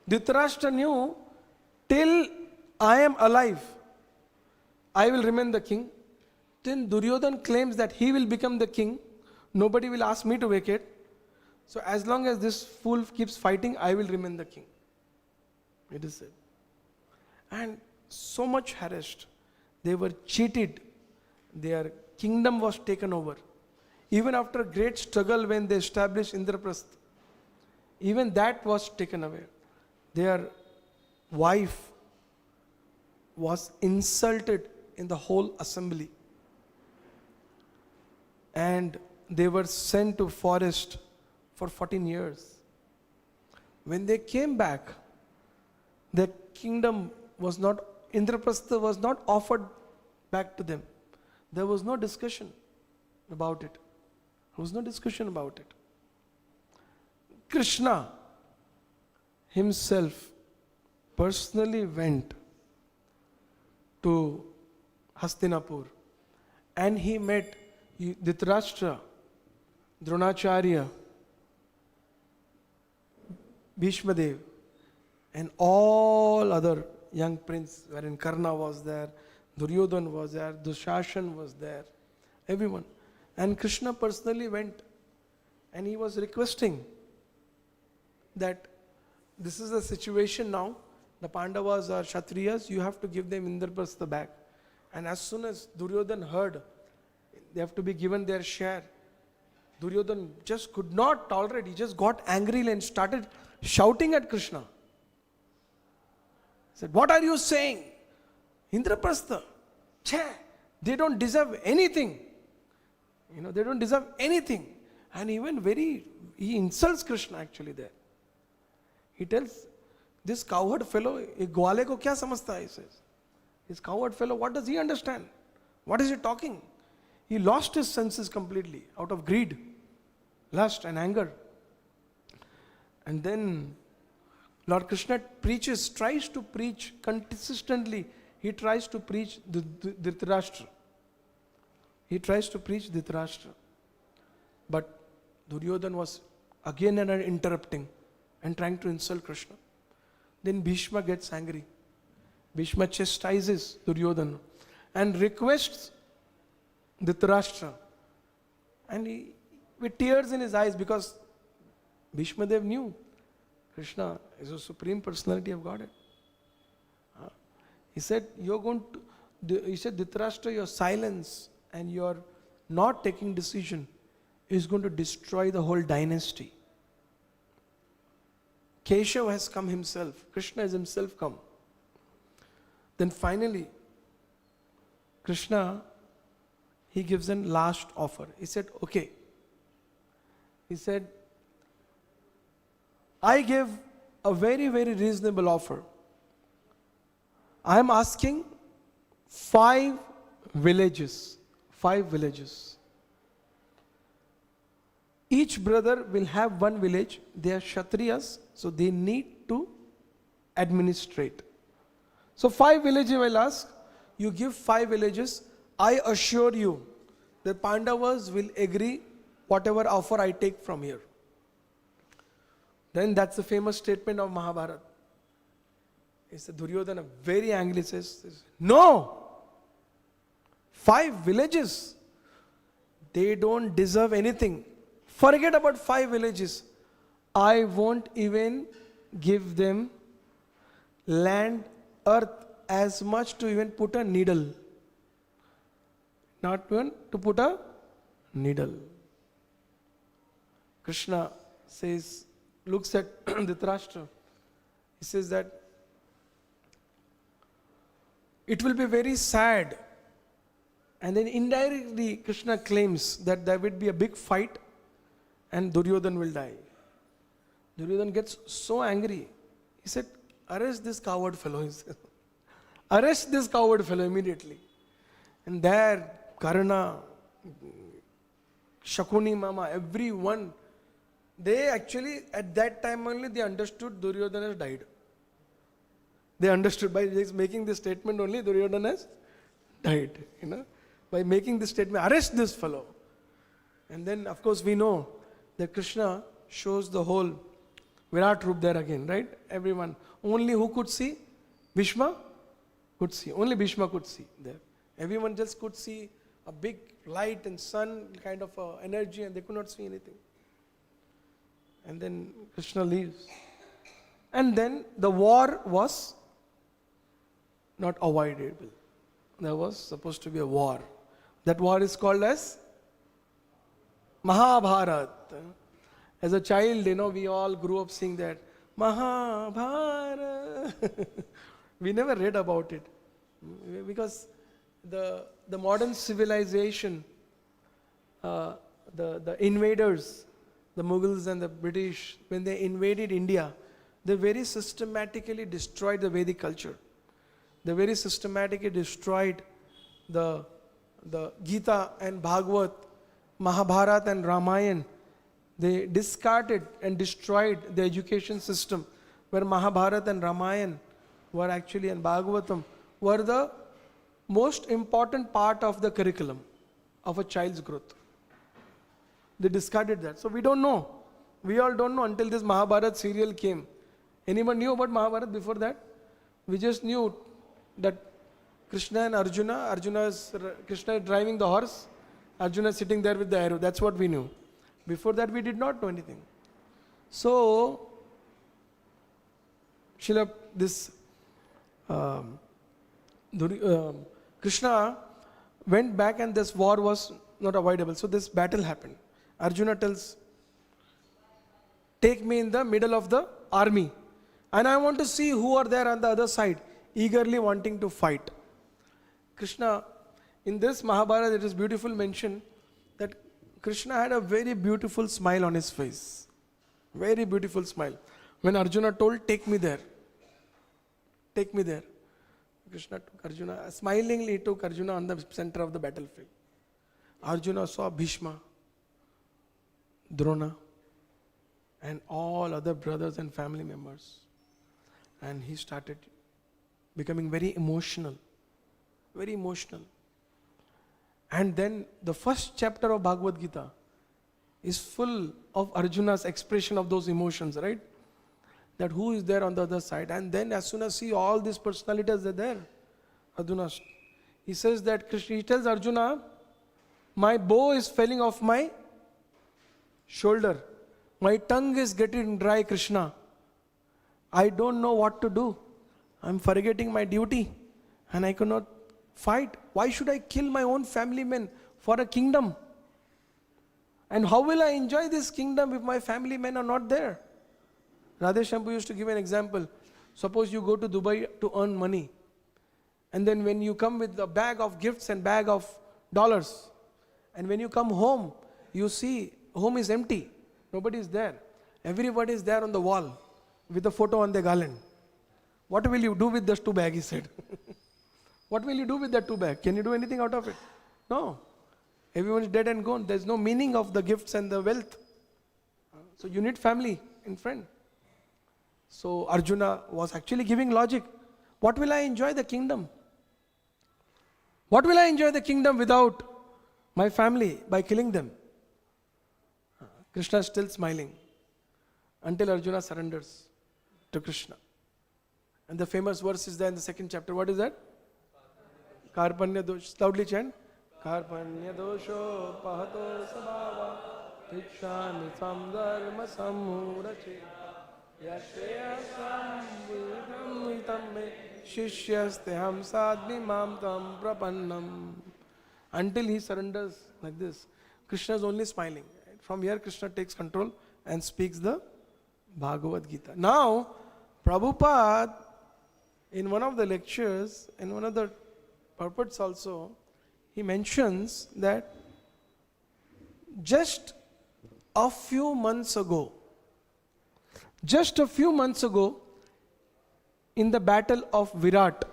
Dhritarashtra knew, till I am alive, I will remain the king. Then Duryodhana claims that he will become the king. Nobody will ask me to vacate. So as long as this fool keeps fighting, I will remain the king. It is said. And so much harassed. They were cheated. Their kingdom was taken over. Even after a great struggle when they established Indraprastha, even that was taken away. Their wife was insulted in the whole assembly. And they were sent to forest for 14 years. When they came back, their kingdom was not, Indraprastha was not offered back to them. There was no discussion about it. There was no discussion about it. Krishna himself personally went to Hastinapur and he met Dhritarashtra, Dronacharya, Bhishmadev, and all other young princes, wherein Karna was there, Duryodhana was there, Dushashan was there, everyone. And Krishna personally went and he was requesting that this is the situation now, the Pandavas are Kshatriyas, you have to give them Indraprastha back. And as soon as Duryodhana heard, they have to be given their share, Duryodhana just could not tolerate, he just got angry and started shouting at Krishna. He said, what are you saying? Indraprastha, they don't deserve anything. They don't deserve anything. And even he insults Krishna actually there. He tells, this cowherd fellow, gwale ko kya samajhta hai, he says. This cowherd fellow, what does he understand? What is he talking? He lost his senses completely out of greed, lust and anger. And then Lord Krishna tries to preach consistently. He tries to preach Dhritarashtra. But Duryodhana was again and interrupting and trying to insult Krishna. Then Bhishma gets angry. Bhishma chastises Duryodhana and requests Dhritarashtra. And he, with tears in his eyes, because Bhishmadev knew Krishna is a supreme personality of Godhead. He said, Dhritarashtra, your silence and your not taking decision is going to destroy the whole dynasty. Keshav has come himself. Krishna has himself come. Then finally, Krishna, he gives a last offer. He said, okay. He said, I give a very, very reasonable offer. I am asking 5 villages. 5 villages. Each brother will have 1 village. They are Kshatriyas, so they need to administrate. So 5 villages I will ask. You give 5 villages. I assure you that Pandavas will agree whatever offer I take from here. Then that's the famous statement of Mahabharata. It's Duryodhana very angry says, no! 5 villages. They don't deserve anything. Forget about 5 villages. I won't even give them land, earth, as much to even put a needle. Not even to put a needle. Krishna says, looks at Dhritarashtra. He says that it will be very sad. And then indirectly Krishna claims that there will be a big fight and Duryodhana will die. Duryodhana gets so angry. He said, arrest this coward fellow. He said, arrest this coward fellow immediately. And there, Karna, Shakuni Mama, everyone, they actually, at that time only, they understood Duryodhana has died. They understood by making this statement only, Duryodhana has died. By making this statement, arrest this fellow. And then, of course, we know that Krishna shows the whole Virat Roop there again, right? Everyone. Only who could see? Bhishma could see. Only Bhishma could see there. Everyone just could see a big light and sun kind of energy, and they could not see anything. And then Krishna leaves. And then the war was not avoidable. There was supposed to be a war. That war is called as Mahabharata. As a child, we all grew up seeing that Mahabharata. We never read about it. Because the modern civilization, the invaders, the Mughals and the British, when they invaded India, they very systematically destroyed the Vedic culture. They very systematically destroyed the Gita and Bhagavat, Mahabharata and Ramayana. They discarded and destroyed the education system, where Mahabharata and Ramayana were actually, and Bhagavatam were the most important part of the curriculum of a child's growth. They discarded that. So we don't know. We all don't know until this Mahabharata serial came. Anyone knew about Mahabharata before that? We just knew that Krishna and Arjuna, Krishna is driving the horse, Arjuna is sitting there with the arrow. That's what we knew. Before that we did not know anything. So, Krishna went back and this war was not avoidable. So this battle happened. Arjuna tells, take me in the middle of the army. And I want to see who are there on the other side, eagerly wanting to fight. Krishna, in this Mahabharata, it is beautiful mention that Krishna had a very beautiful smile on his face. Very beautiful smile. When Arjuna told, take me there. Take me there. Krishna took Arjuna, smilingly took Arjuna on the center of the battlefield. Arjuna saw Bhishma, Drona, and all other brothers and family members. And he started becoming very emotional. Very emotional. And then the first chapter of Bhagavad Gita is full of Arjuna's expression of those emotions, right? That who is there on the other side. And then as soon as all these personalities are there, Arjuna, he says that Krishna, he tells Arjuna, my bow is falling off my shoulder. My tongue is getting dry, Krishna. I don't know what to do. I'm forgetting my duty and I cannot fight. Why should I kill my own family men for a kingdom? And how will I enjoy this kingdom if my family men are not there? Radheshampu used to give an example. Suppose you go to Dubai to earn money. And then when you come with a bag of gifts and bag of dollars, and when you come home, you see home is empty. Nobody is there. Everybody is there on the wall with a photo on the garland. What will you do with those two bags, he said. What will you do with that two bags? Can you do anything out of it? No. Everyone is dead and gone. There's no meaning of the gifts and the wealth. So you need family and friend. So Arjuna was actually giving logic. What will I enjoy the kingdom? What will I enjoy the kingdom without my family by killing them? Krishna is still smiling until Arjuna surrenders to Krishna. And the famous verse is there in the second chapter. What is that? Karpanya dosh. Loudly chant. Karpanya dosho pahato sabhava Tikshami samdharma samurache yashayasam vidam vitam me shishyasteham sadmi mam tam prapannam. Until he surrenders like this, Krishna is only smiling. From here Krishna takes control and speaks the Bhagavad Gita. Now, Prabhupada, in one of the lectures, in one of the purports also, he mentions that just a few months ago, in the battle of Virat,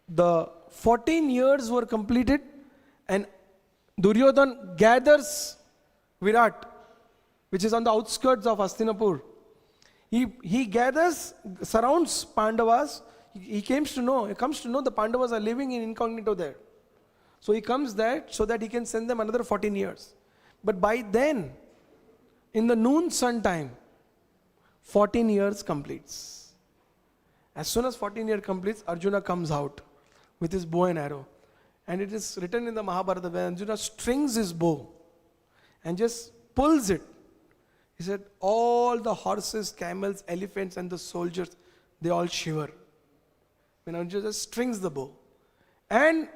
the 14 years were completed and Duryodhan gathers Virat, which is on the outskirts of Hastinapur. He gathers, surrounds Pandavas. He comes to know the Pandavas are living in incognito there. So he comes there so that he can send them another 14 years. But by then, in the noon sun time, 14 years completes. As soon as 14 years completes, Arjuna comes out with his bow and arrow. And it is written in the Mahabharata when Arjuna strings his bow and just pulls it. He said, all the horses, camels, elephants and the soldiers, they all shiver. When Arjuna just strings the bow. And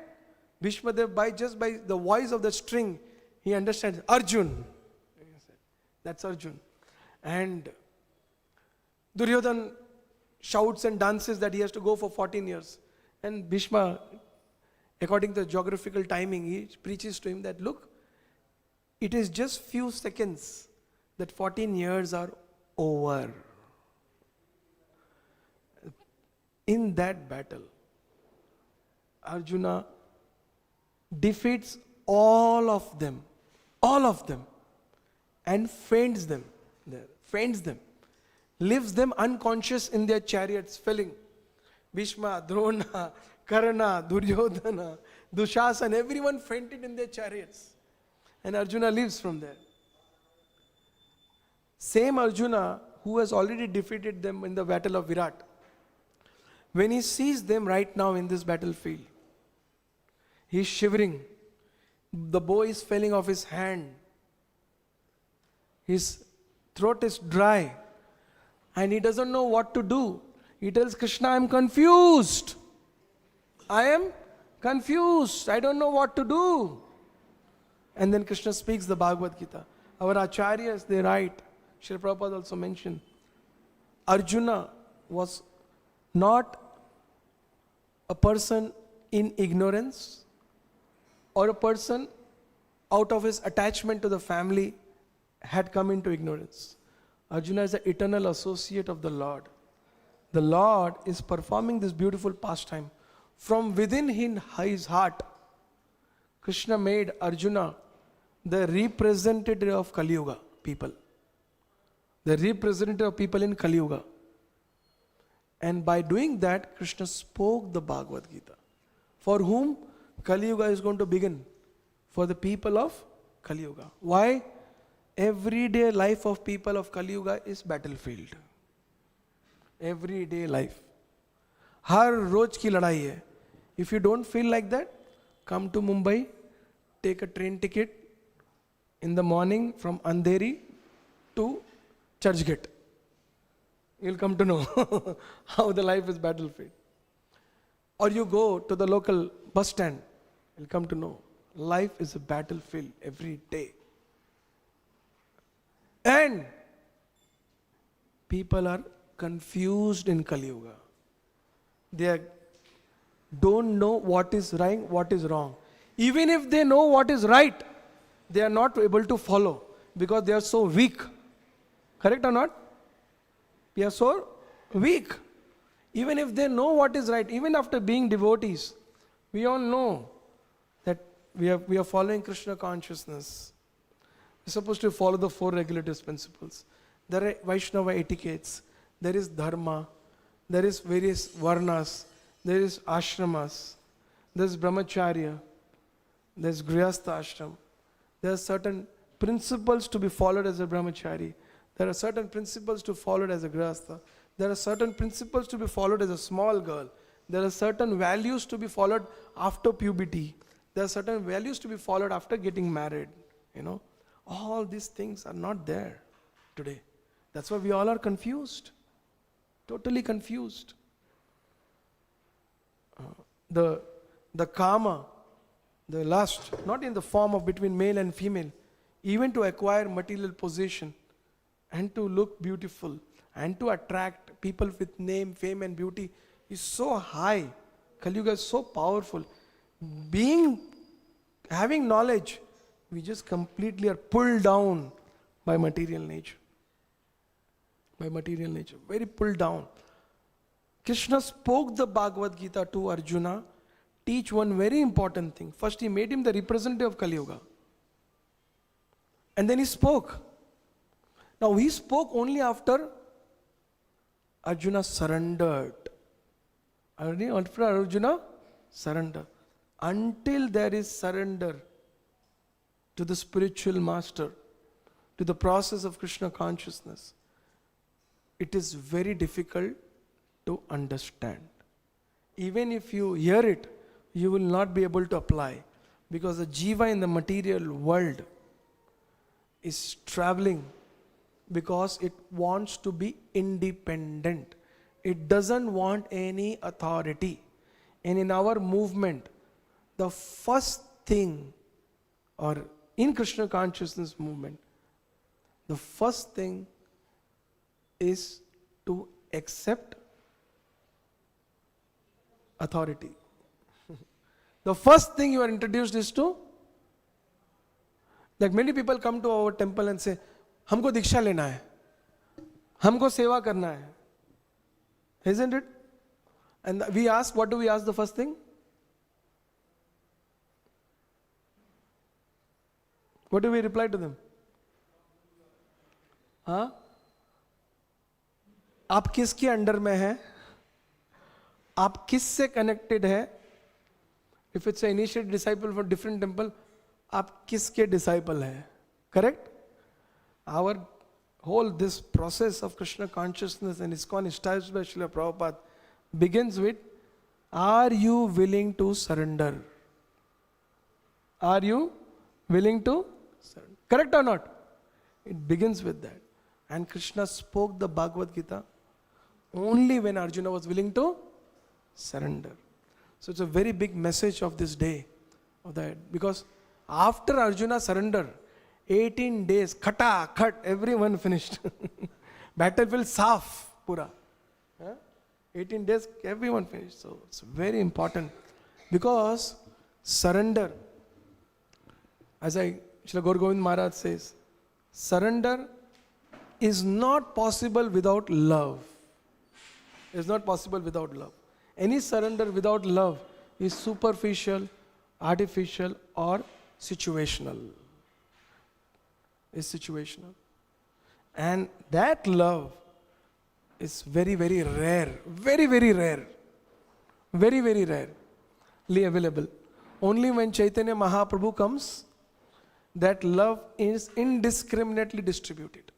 Bhishmadev, just by the voice of the string, he understands, Arjun. That's Arjun. And Duryodhan shouts and dances that he has to go for 14 years. And Bhishma, according to the geographical timing, he preaches to him that, look, it is just few seconds that 14 years are over. In that battle, Arjuna defeats all of them, and faints them, leaves them unconscious in their chariots, falling. Bhishma, Drona, Karna, Duryodhana, Dushasana, everyone fainted in their chariots. And Arjuna lives from there. Same Arjuna who has already defeated them in the battle of Virat, when he sees them right now in this battlefield, he is shivering. The bow is falling off his hand. His throat is dry. And he doesn't know what to do. He tells Krishna, I am confused. I don't know what to do. And then Krishna speaks the Bhagavad Gita. Our acharyas, they write, Srila Prabhupada also mentioned, Arjuna was not a person in ignorance or a person out of his attachment to the family had come into ignorance. Arjuna is the eternal associate of the Lord. The Lord is performing this beautiful pastime. From within his heart, Krishna made Arjuna the representative of Kali Yuga people. The representative of people in Kali Yuga. And by doing that, Krishna spoke the Bhagavad Gita. For whom Kali Yuga is going to begin? For the people of Kali Yuga. Why? Everyday life of people of Kali Yuga is battlefield. Everyday life. Har roz ki ladai hai. If you don't feel like that, come to Mumbai, take a train ticket in the morning from Andheri to Churchgate. You'll come to know how the life is battlefield. Or you go to the local bus stand, you'll come to know life is a battlefield every day. And people are confused in Kali Yuga. They don't know what is right, what is wrong. Even if they know what is right, they are not able to follow because they are so weak. Correct or not? We are so weak. Even if they know what is right, even after being devotees, we all know that we are following Krishna consciousness. We're supposed to follow the 4 regulative principles. There are Vaishnava etiquettes, there is dharma, there is various varnas, there is ashramas, there is brahmacharya, there is grihastha ashram. There are certain principles to be followed as a brahmachari. There are certain principles to follow as a grihastha. There are certain principles to be followed as a small girl. There are certain values to be followed after puberty. There are certain values to be followed after getting married. All these things are not there today. That's why we all are confused. Totally confused. The kama, the lust, not in the form of between male and female, even to acquire material possession and to look beautiful and to attract people with name, fame and beauty is so high. Kali Yuga is so powerful. Having knowledge, we just completely are pulled down by material nature. Very pulled down. Krishna spoke the Bhagavad Gita to Arjuna, teach one very important thing. First, he made him the representative of Kali Yuga. And then he spoke. Now, he spoke only after Arjuna surrendered. After Arjuna surrendered. Until there is surrender to the spiritual master, to the process of Krishna consciousness, it is very difficult to understand. Even if you hear it, you will not be able to apply, because the jiva in the material world is traveling because it wants to be independent. It doesn't want any authority. And in our movement, the first thing, or in Krishna consciousness movement, the first thing is to accept authority. The first thing you are introduced is to, like many people come to our temple and say, हमको दीक्षा लेना है, हमको सेवा करना है. Isn't it? And we ask, what do we ask the first thing? What do we reply to them? हाँ? आप किसके अंडर में हैं? आप किससे कनेक्टेड है? If it's an initiated disciple for different temple, आप किसके disciple है? Correct? Our whole this process of Krishna consciousness and ISKCON established by Srila Prabhupada begins with, are you willing to surrender? Are you willing to surrender? Correct or not? It begins with that. And Krishna spoke the Bhagavad Gita only when Arjuna was willing to surrender. So it's a very big message of this day, of that, because after Arjuna surrendered, 18 days, khat, everyone finished. Battlefield saaf, pura. 18 days, everyone finished. So it's very important, because surrender, as Srila Gaur Govind Maharaj says, surrender is not possible without love. It's not possible without love. Any surrender without love is superficial, artificial, or situational. Is situational. And that love is very, very rare. Very, very rare. Very, very rarely available. Only when Chaitanya Mahaprabhu comes, that love is indiscriminately distributed.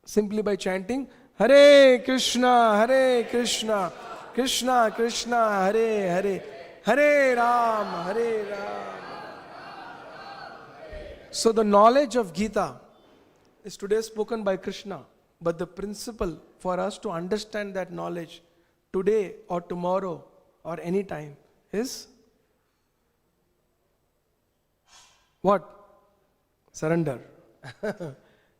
Simply by chanting, Hare Krishna, Krishna Krishna, Hare Hare, Hare Ram. So the knowledge of Gita is today spoken by Krishna, but the principle for us to understand that knowledge today or tomorrow or any time is what? Surrender.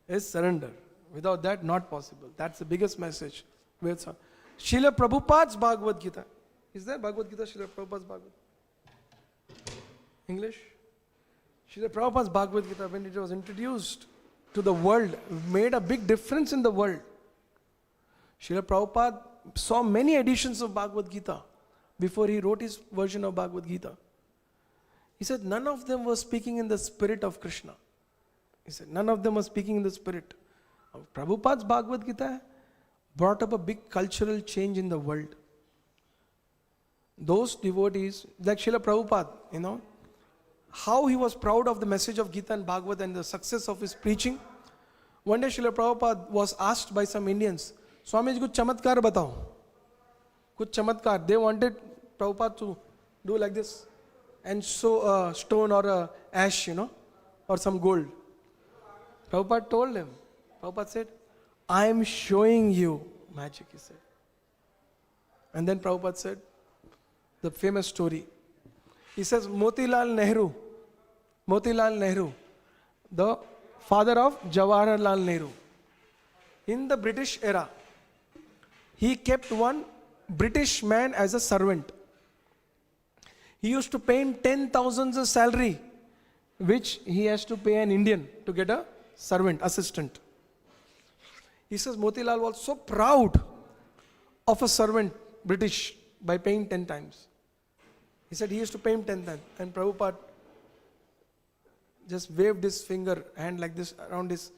Is surrender. Without that, not possible. That's the biggest message. Srila Prabhupada's Bhagavad Gita. Is there Bhagavad Gita, Srila Prabhupada's Bhagavad Gita? English? Srila Prabhupada's Bhagavad Gita, when it was introduced to the world, made a big difference in the world. Srila Prabhupada saw many editions of Bhagavad Gita before he wrote his version of Bhagavad Gita. He said none of them were speaking in the spirit of Krishna. He said none of them were speaking in the spirit. Prabhupada's Bhagavad Gita brought up a big cultural change in the world. Those devotees, like Srila Prabhupada, how he was proud of the message of Gita and Bhagavad and the success of his preaching. One day Srila Prabhupada was asked by some Indians, Swamiji, kuch chamatkar batao. Kuch chamatkar. They wanted Prabhupada to do like this, and sow a stone or a ash, or some gold. Prabhupada told him, Prabhupada said, I am showing you magic, he said. And then Prabhupada said, the famous story. He says, Motilal Nehru, the father of Jawaharlal Nehru, in the British era, he kept one British man as a servant. He used to pay him 10,000 as salary, which he has to pay an Indian to get a servant, assistant. He says Motilal was so proud of a servant, British, by paying 10 times. He said he used to pay him 10 times. And Prabhupada just waved his hand like this around his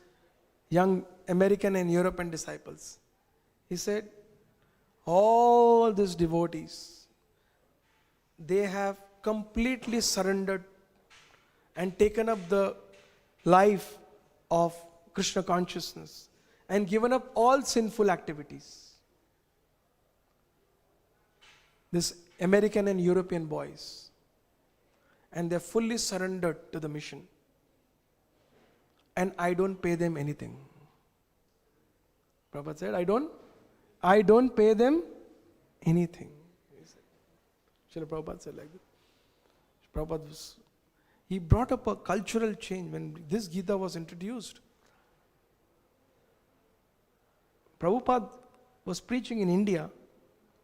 young American and European disciples. He said, all these devotees, they have completely surrendered and taken up the life of Krishna consciousness and given up all sinful activities. This American and European boys. And they're fully surrendered to the mission. And I don't pay them anything. Prabhupada said, I don't pay them anything. Srila Prabhupada said like that. He brought up a cultural change when this Gita was introduced. Prabhupada was preaching in India.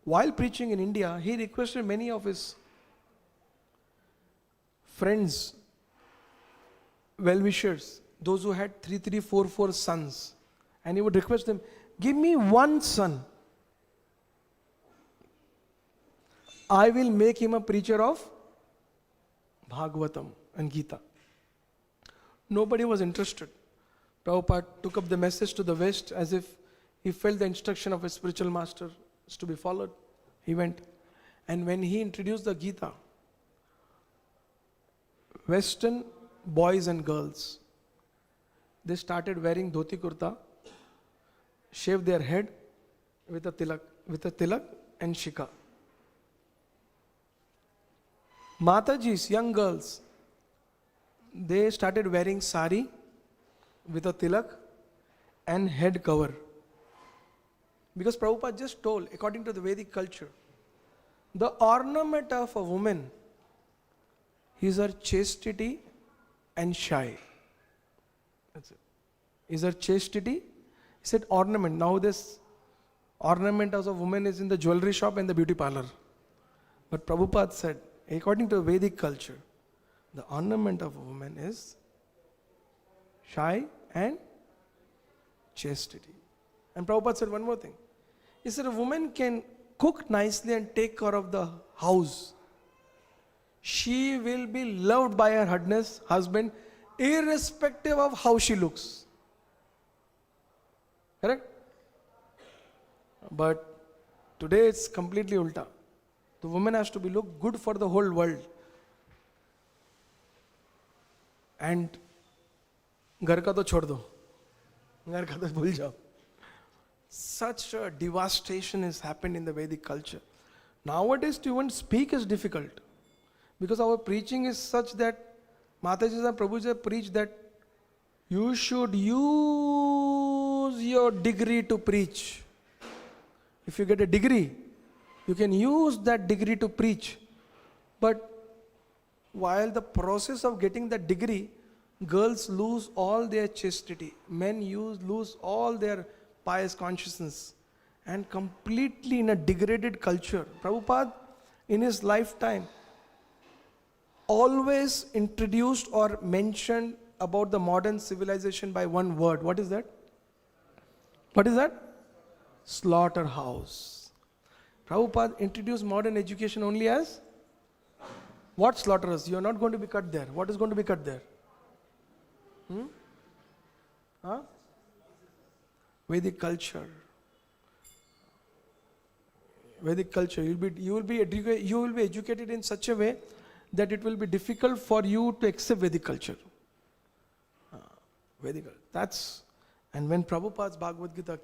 While preaching in India, he requested many of his friends, well-wishers, those who had 3, 4 sons. And he would request them, give me one son. I will make him a preacher of Bhagavatam and Gita. Nobody was interested. Prabhupada took up the message to the West as if he felt the instruction of his spiritual master is to be followed. He went. And when he introduced the Gita, Western boys and girls, they started wearing dhoti kurta, shave their head with a tilak and shika. Matajis, young girls, they started wearing sari with a tilak and head cover. Because Prabhupada just told, according to the Vedic culture, the ornament of a woman is her chastity and shy. That's it. Is her chastity? He said ornament. Now this ornament as a woman is in the jewelry shop and the beauty parlor. But Prabhupada said, according to Vedic culture, the ornament of a woman is shy and chastity. And Prabhupada said one more thing. He said a woman can cook nicely and take care of the house. She will be loved by her husband irrespective of how she looks. Correct? But today it's completely ulta. The woman has to be look good for the whole world. And घर का तो छोड़ दो, घर का तो भूल जाओ. Such a devastation has happened in the Vedic culture. Nowadays to even speak is difficult. Because our preaching is such that Mataji and Prabhuji preach that you should use your degree to preach. If you get a degree, you can use that degree to preach. But while the process of getting that degree, girls lose all their chastity. Men lose all their pious consciousness. And completely in a degraded culture. Prabhupada, in his lifetime, always introduced or mentioned about the modern civilization by one word. What is that? What is that? Slaughterhouse. Prabhupada introduced modern education only as what slaughterhouse? You are not going to be cut there. What is going to be cut there? Vedic culture. Vedic culture. You will be educated in such a way that it will be difficult for you to accept Vedic culture. Vedic. And when Prabhupada's Bhagavad Gita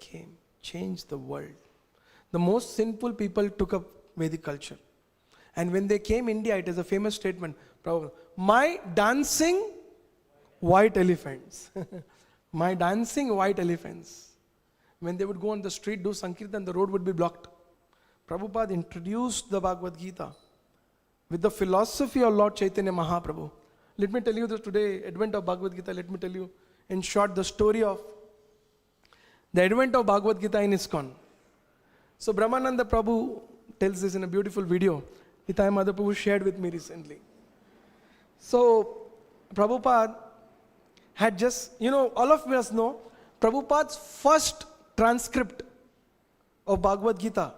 changed the world. The most sinful people took up Vedic culture. And when they came India, it is a famous statement, Prabhupada, my dancing white elephants. My dancing white elephants. When they would go on the street, do Sankirtan, the road would be blocked. Prabhupada introduced the Bhagavad Gita with the philosophy of Lord Chaitanya Mahaprabhu. Let me tell you this today, advent of Bhagavad Gita, let me tell you in short the story of the advent of Bhagavad Gita in ISKCON. So Brahmananda Prabhu tells this in a beautiful video. Nitai Mother Prabhu shared with me recently. So Prabhupada had just, all of us know, Prabhupada's first transcript of Bhagavad Gita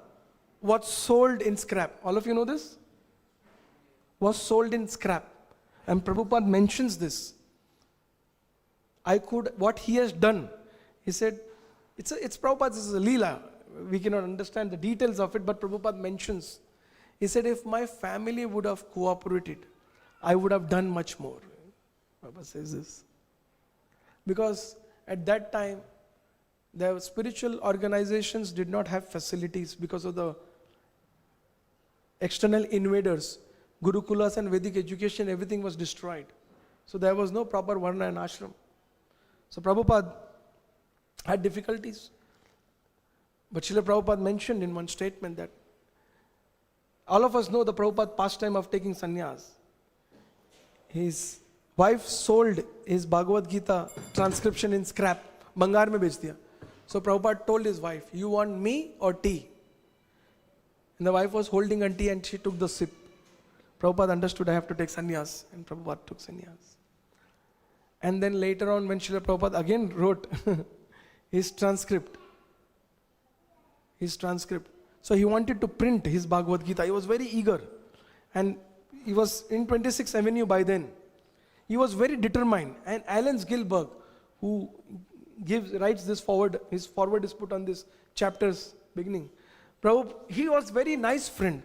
was sold in scrap. All of you know this? Was sold in scrap. And Prabhupada mentions this. What he has done, he said, it's Prabhupada's, this is a Leela. We cannot understand the details of it, but Prabhupada mentions, he said, if my family would have cooperated, I would have done much more. Prabhupada says this. Because at that time, the spiritual organizations did not have facilities because of the external invaders. Gurukulas and Vedic education, everything was destroyed. So there was no proper Varna and Ashram. So Prabhupada had difficulties. But Srila Prabhupada mentioned in one statement that all of us know the Prabhupada pastime of taking sannyas. His wife sold his Bhagavad Gita transcription in scrap. Bangar mein bech diya. So Prabhupada told his wife, you want me or tea? And the wife was holding a tea and she took the sip. Prabhupada understood I have to take sannyas. And Prabhupada took sannyas. And then later on when Srila Prabhupada again wrote his transcript. So he wanted to print his Bhagavad Gita. He was very eager. And he was in 26th Avenue by then. He was very determined. And Alan Gilbert, who writes this forward, his forward is put on this chapter's beginning. Prabhupada, he was very nice friend.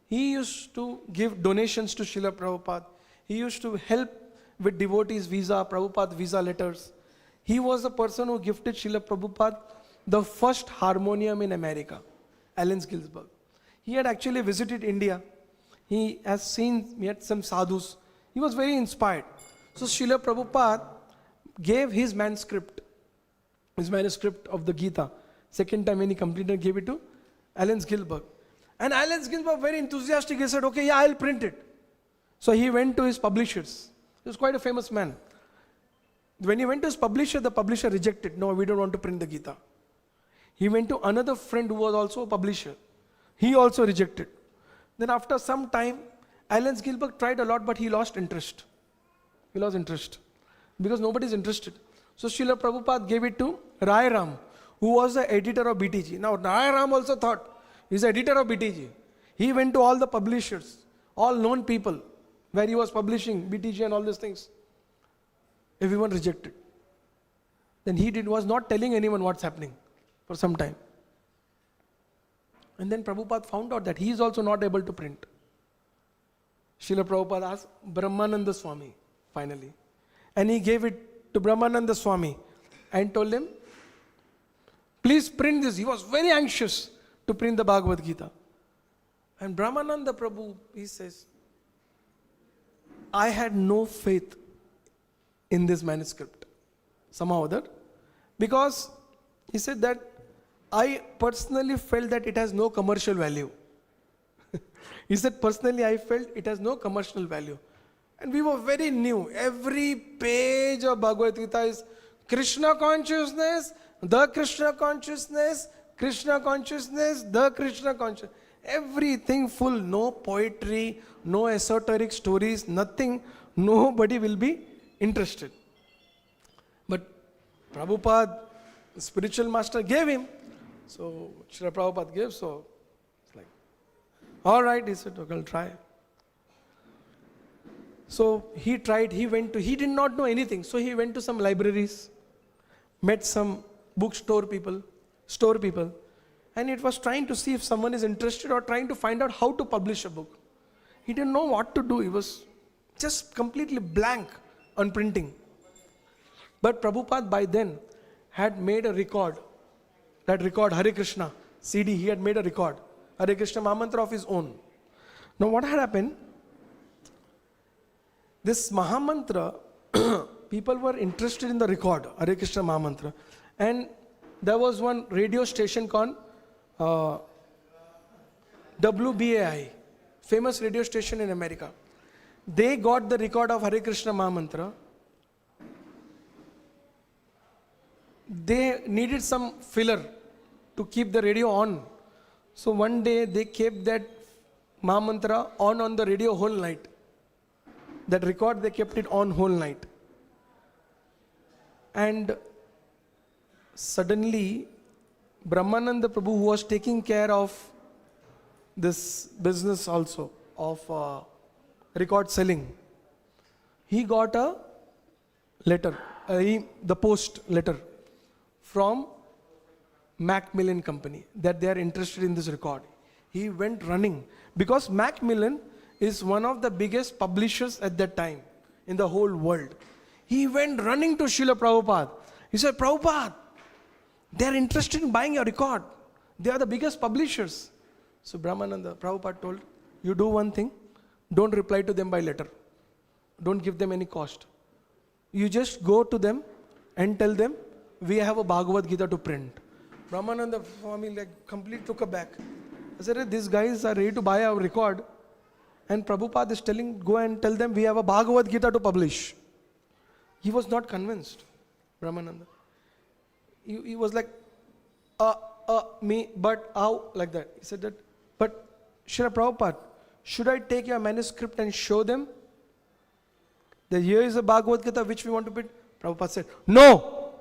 He used to give donations to Srila Prabhupada. He used to help with devotees' visa, Prabhupada visa letters. He was the person who gifted Srila Prabhupada the first harmonium in America, Alan Gilbert. He had actually visited India. He had some sadhus. He was very inspired. So Srila Prabhupada gave his manuscript of the Gita. Second time when he completed, gave it to Alan Gilbert. And Alan Gilbert, very enthusiastic, he said, okay, yeah, I'll print it. So he went to his publishers. He was quite a famous man. When he went to his publisher, the publisher rejected. No, we don't want to print the Gita. He went to another friend who was also a publisher. He also rejected. Then after some time, Alan Gilbert tried a lot, but he lost interest. Because nobody is interested. So Srila Prabhupada gave it to Ram, who was the editor of BTG. Now Ram also thought, he's the editor of BTG. He went to all the publishers, all known people, where he was publishing BTG and all these things. Everyone rejected. Then he was not telling anyone what's happening for some time. And then Prabhupada found out that he is also not able to print. Srila Prabhupada asked Brahmananda Swami, finally. And he gave it to Brahmananda Swami and told him, please print this. He was very anxious to print the Bhagavad Gita. And Brahmananda Prabhu, he says, I had no faith in this manuscript, somehow or other, because he said that I personally felt that it has no commercial value. He said, personally I felt it has no commercial value. And we were very new. Every page of Bhagavad Gita is Krishna consciousness, the Krishna consciousness, Krishna consciousness, the Krishna consciousness. Everything full, no poetry, no esoteric stories, nothing. Nobody will be interested. But Prabhupada, the spiritual master, gave him. So Srila Prabhupada gave, so it's like, all right, he said, okay, I'll try. So he tried, he did not know anything. So he went to some libraries, met some bookstore people, store people, and it was trying to see if someone is interested or trying to find out how to publish a book. He didn't know what to do. He was just completely blank on printing. But Prabhupada by then had made a record. That record, Hare Krishna CD, he had made a record. Hare Krishna Mahamantra of his own. Now what had happened? This Mahamantra, people were interested in the record, Hare Krishna Mahamantra. And there was one radio station called WBAI, famous radio station in America. They got the record of Hare Krishna Mahamantra. They needed some filler to keep the radio on. So one day they kept that Mahamantra on the radio whole night. That record, they kept it on whole night. And suddenly, Brahmananda Prabhu, who was taking care of this business also, of record selling, he got a letter, the post letter from Macmillan Company that they are interested in this record. He went running because Macmillan is one of the biggest publishers at that time in the whole world. He went running to Srila Prabhupada. He said, Prabhupada, they are interested in buying your record. They are the biggest publishers. So Brahmananda, Prabhupada told, you do one thing, don't reply to them by letter. Don't give them any cost. You just go to them and tell them, we have a Bhagavad Gita to print. Brahmananda Swami completely took aback. I said, these guys are ready to buy our record. And Prabhupada is telling, go and tell them we have a Bhagavad Gita to publish. He was not convinced, Brahmananda. He was like, me, but how, like that. He said that, but Srila Prabhupada, should I take your manuscript and show them that here is a Bhagavad Gita which we want to print? Prabhupada said, no,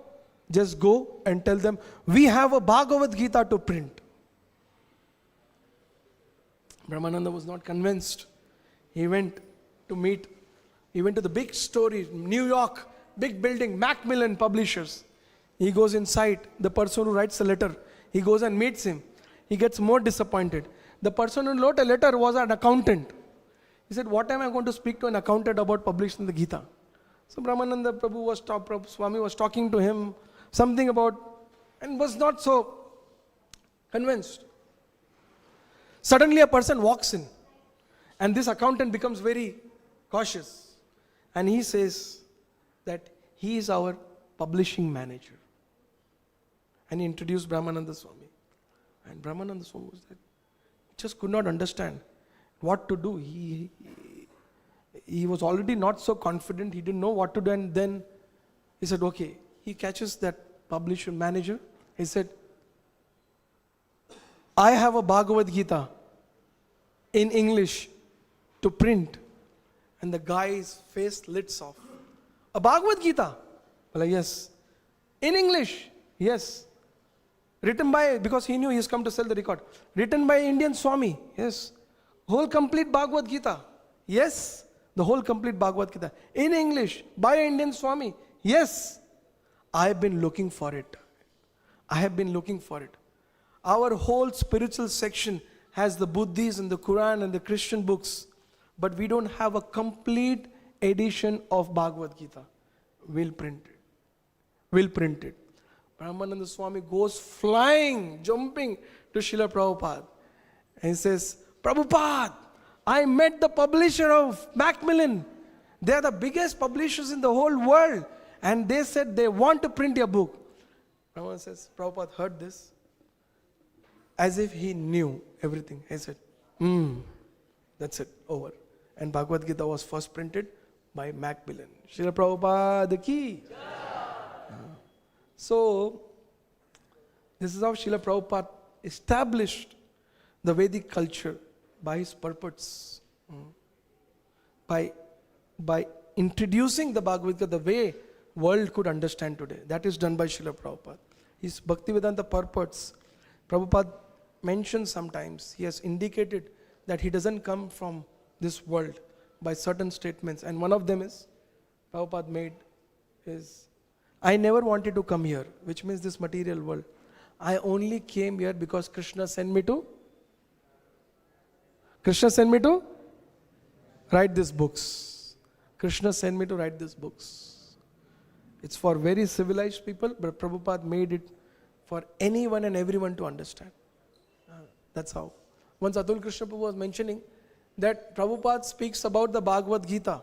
just go and tell them we have a Bhagavad Gita to print. Brahmananda was not convinced. He went to the big story, New York, big building, Macmillan Publishers. He goes inside, the person who writes the letter, he goes and meets him. He gets more disappointed. The person who wrote a letter was an accountant. He said, what am I going to speak to an accountant about publishing the Gita? So Brahmananda Prabhu Swami was talking to him, something about, and was not so convinced. Suddenly a person walks in, and this accountant becomes very cautious. And he says that he is our publishing manager. And he introduced Brahmananda Swami. And Brahmananda Swami was like, just could not understand what to do. He was already not so confident, he didn't know what to do. And then he said, okay, he catches that publisher manager. He said, I have a Bhagavad Gita in English to print. And the guy's face lit off. A Bhagavad Gita? Well, yes. In English? Yes. Written by, because he knew he's come to sell the record. Written by Indian Swami? Yes. Whole complete Bhagavad Gita? Yes. The whole complete Bhagavad Gita. In English? By Indian Swami? Yes. I have been looking for it. I have been looking for it. Our whole spiritual section has the Buddhis and the Quran and the Christian books. But we don't have a complete edition of Bhagavad Gita. We'll print it. We'll print it. Brahmananda Swami goes flying, jumping to Srila Prabhupada. And he says, Prabhupada, I met the publisher of Macmillan. They are the biggest publishers in the whole world. And they said they want to print your book. Brahmananda says, Prabhupada heard this as if he knew everything. He said, that's it, over. And Bhagavad Gita was first printed by Macmillan. Srila Prabhupada ki. So, this is how Srila Prabhupada established the Vedic culture by his purports. By introducing the Bhagavad Gita the way world could understand today. That is done by Srila Prabhupada. His Bhaktivedanta purports, Prabhupada mentions sometimes, he has indicated that he doesn't come from this world by certain statements. And one of them is, Prabhupada made is, I never wanted to come here, which means this material world. I only came here because Krishna sent me to write these books. Krishna sent me to write these books. It's for very civilized people, but Prabhupada made it for anyone and everyone to understand. That's how. Once Atul Krishna Prabhu was mentioning that Prabhupada speaks about the Bhagavad Gita.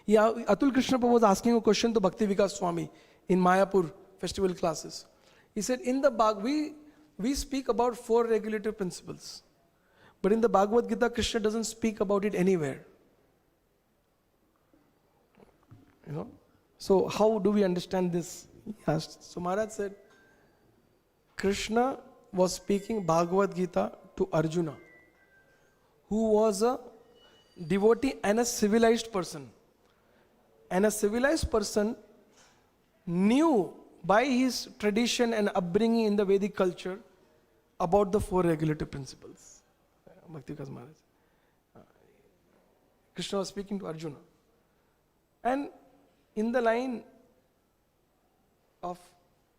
Yeah, Atul Krishna Prabhu was asking a question to Bhakti Vikas Swami in Mayapur festival classes. He said, in the we speak about 4 regulative principles. But in the Bhagavad Gita, Krishna doesn't speak about it anywhere. You know? So how do we understand this? He asked. So Maharaj said, Krishna was speaking Bhagavad Gita to Arjuna, who was a devotee and a civilized person. And a civilized person knew by his tradition and upbringing in the Vedic culture about the 4 regulative principles. Bhakti Vikas Maharaj. Krishna was speaking to Arjuna. And in the line of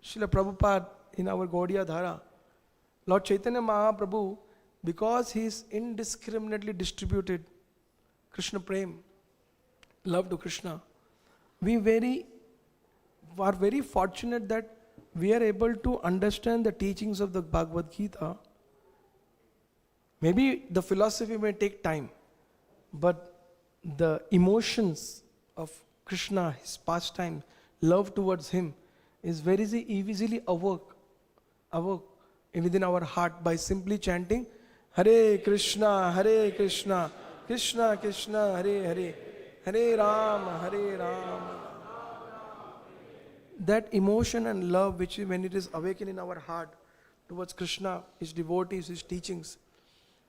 Srila Prabhupada in our Gaudiya Dhara, Lord Chaitanya Mahaprabhu, because he is indiscriminately distributed Krishna Prem, love to Krishna, we are very fortunate that we are able to understand the teachings of the Bhagavad Gita. Maybe the philosophy may take time, but the emotions of Krishna, his pastime, love towards him is very easily awoke within our heart by simply chanting Hare Krishna, Krishna Krishna, Hare Hare, Hare Rama. That emotion and love which when it is awakened in our heart towards Krishna, his devotees, his teachings,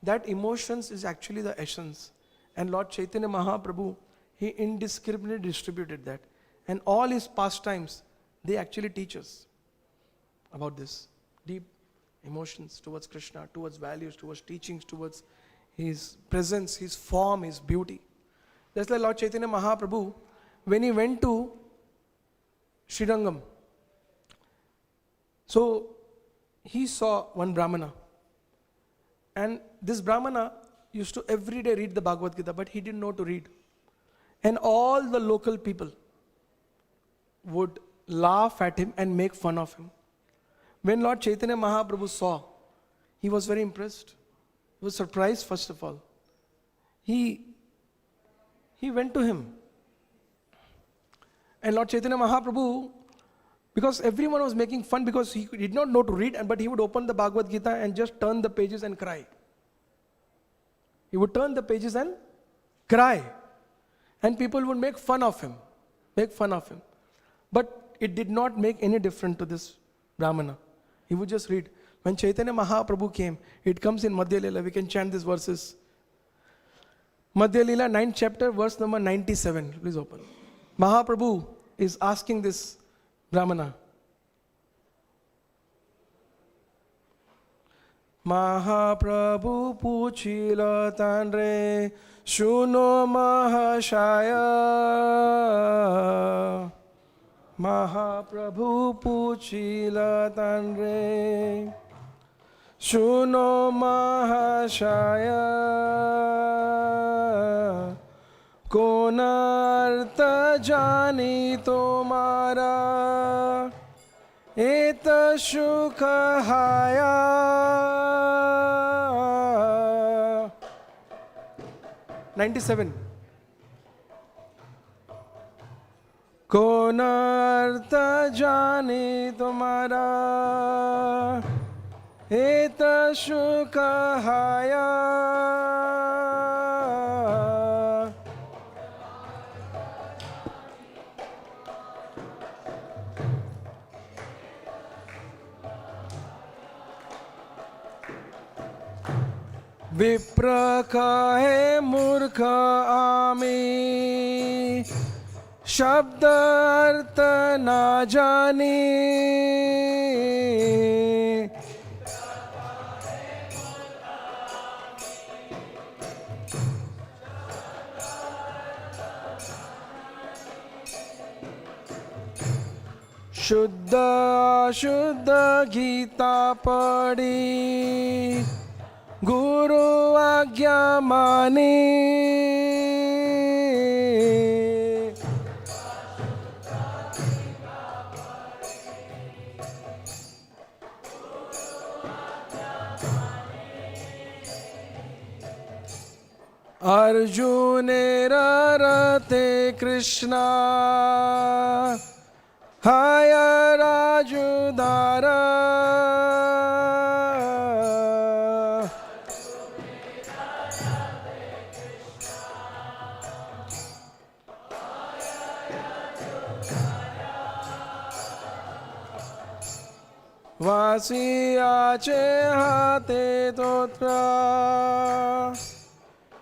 that emotions is actually the essence. And Lord Chaitanya Mahaprabhu, he indiscriminately distributed that. And all his pastimes, they actually teach us about this. Deep emotions towards Krishna, towards values, towards teachings, towards his presence, his form, his beauty. That's like Lord Chaitanya Mahaprabhu, when he went to Srirangam, so he saw one Brahmana. And this Brahmana used to every day read the Bhagavad Gita, but he didn't know to read. And all the local people would laugh at him and make fun of him. When Lord Chaitanya Mahaprabhu saw, he was very impressed. He was surprised first of all. He went to him. And Lord Chaitanya Mahaprabhu, because everyone was making fun because he did not know to read, but he would open the Bhagavad Gita and just turn the pages and cry. He would turn the pages and cry. And people would make fun of him. But it did not make any difference to this Brahmana. He would just read. When Chaitanya Mahaprabhu came, it comes in Madhya Lila. We can chant these verses. Madhya Lila, 9th chapter, verse number 97. Please open. Mahaprabhu is asking this Brahmana. Mahaprabhu puchila tanre shuno mahashaya. Mahaprabhu puchila tanre shuno mahashaya. Konarta jani tomara eta shukhaya. 97. Konarta jani tomara eta shukhaya. विप्र कहे मूर्ख आमी शब्द अर्थ ना जानी. शुद्ध शुद्ध गीता पढ़ी Guru Agya Mani. Arjunera rate Krishna Haya Rajudara Vasiya Chehate Totra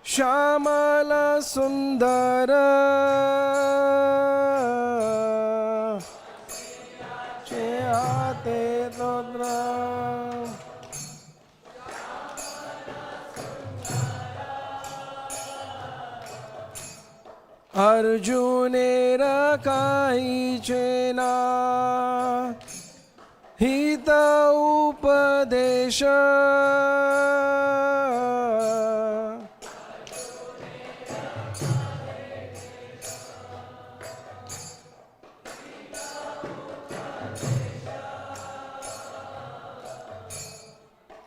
Shamala Sundara Chehate Totra Arjunera Kai Chena Hita Upadesha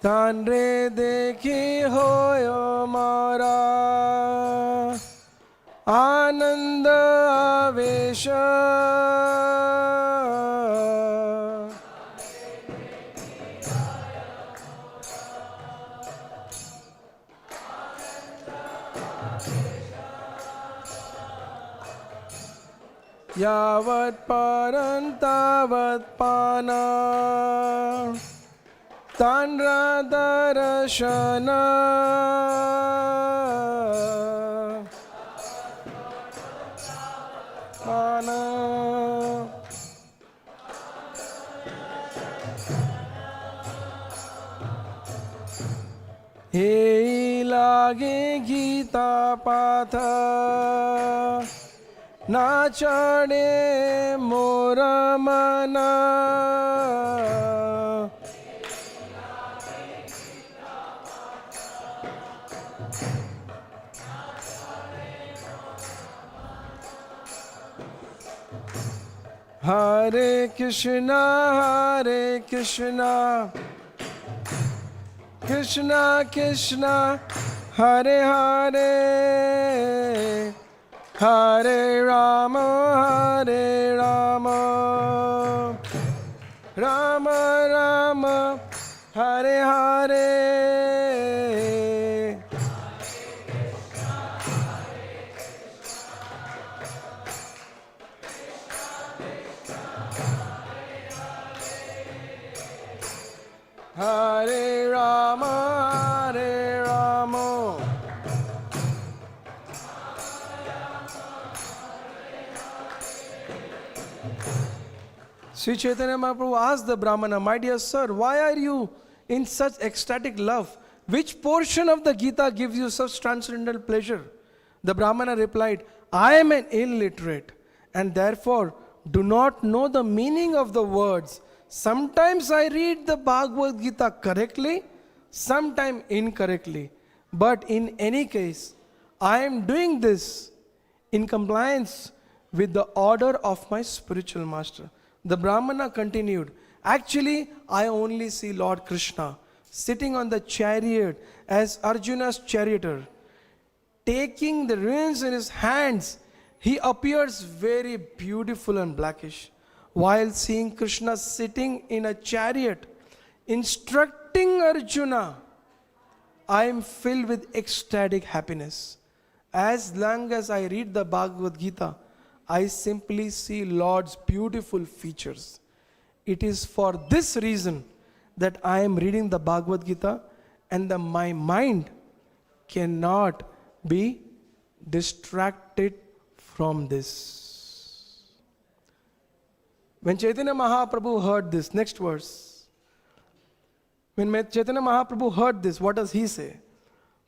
Tanre dekhi hoyo mara Ananda Avesha Yavat parantavat pana Tanra darashana Pana He lage Gita patha Na chade mora mana Hare Krishna, Krishna Krishna, Hare Hare, Hare Rama, Rama Rama, Hare Hare. Hare Rama, Hare Rama. Sri Chaitanya Mahaprabhu asked the Brahmana, my dear sir, why are you in such ecstatic love? Which portion of the Gita gives you such transcendental pleasure? The Brahmana replied, I am an illiterate and therefore do not know the meaning of the words. Sometimes I read the Bhagavad Gita correctly, sometimes incorrectly. But in any case, I am doing this in compliance with the order of my spiritual master. The Brahmana continued, actually, I only see Lord Krishna sitting on the chariot as Arjuna's charioteer. Taking the reins in his hands, he appears very beautiful and blackish. While seeing Krishna sitting in a chariot, instructing Arjuna, I am filled with ecstatic happiness. As long as I read the Bhagavad Gita, I simply see Lord's beautiful features. It is for this reason that I am reading the Bhagavad Gita and my mind cannot be distracted from this. When Chaitanya Mahaprabhu heard this, next verse. When Chaitanya Mahaprabhu heard this, what does he say?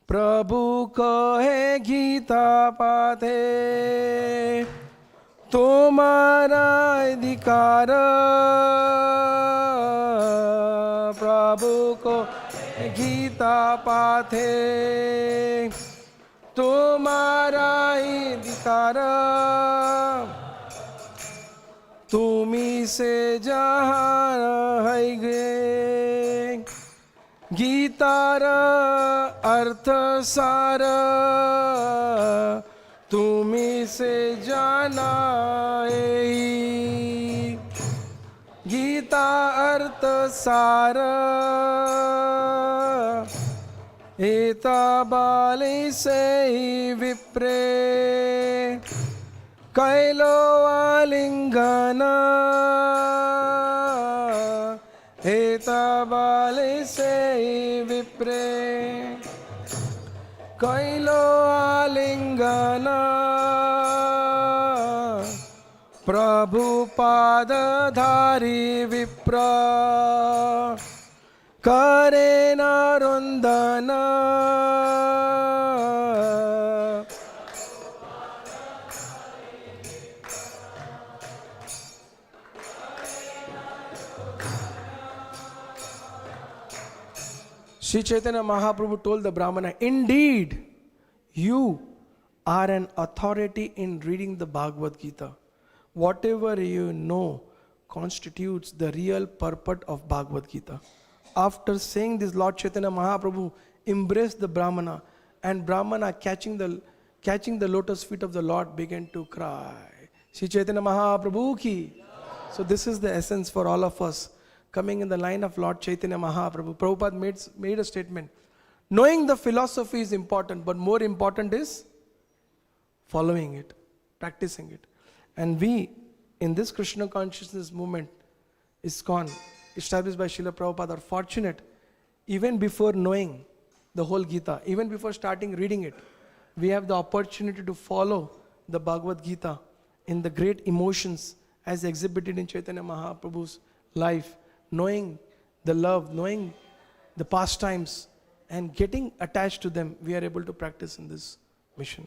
Prabhu kahe Gita pathe Tumhara adhikara. Prabhu ko Gita pathe Tumhara adhikara. Tumi se jahan hai गे गीतारा अर्थ सार तुम्ही से जाना एई। गीता अर्थ सार एता बाली से विप्रे कैलो आलिंगना एता बाली से विप्रे कैलो आलिंगना प्रभुपाद धारी विप्र करे न रुंदना। Sri Chaitanya Mahaprabhu told the Brahmana, indeed, you are an authority in reading the Bhagavad Gita. Whatever you know constitutes the real purport of Bhagavad Gita. After saying this, Lord Chaitanya Mahaprabhu embraced the Brahmana, and Brahmana catching the lotus feet of the Lord began to cry. Sri Chaitanya Mahaprabhu ki. So this is the essence for all of us, coming in the line of Lord Chaitanya Mahaprabhu. Prabhupada made a statement. Knowing the philosophy is important, but more important is following it, practicing it. And we, in this Krishna consciousness movement, ISKCON, established by Srila Prabhupada, are fortunate, even before knowing the whole Gita, even before starting reading it, we have the opportunity to follow the Bhagavad Gita in the great emotions as exhibited in Chaitanya Mahaprabhu's life, knowing the love, knowing the pastimes, and getting attached to them, we are able to practice in this mission.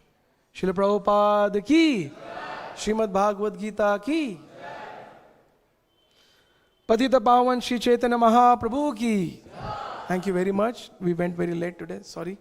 Srila Prabhupada ki, Śrīmad-Bhāgavatam Gita ki, Patita Pavan Sri Chaitanya Mahaprabhu ki. Thank you very much. We went very late today. Sorry.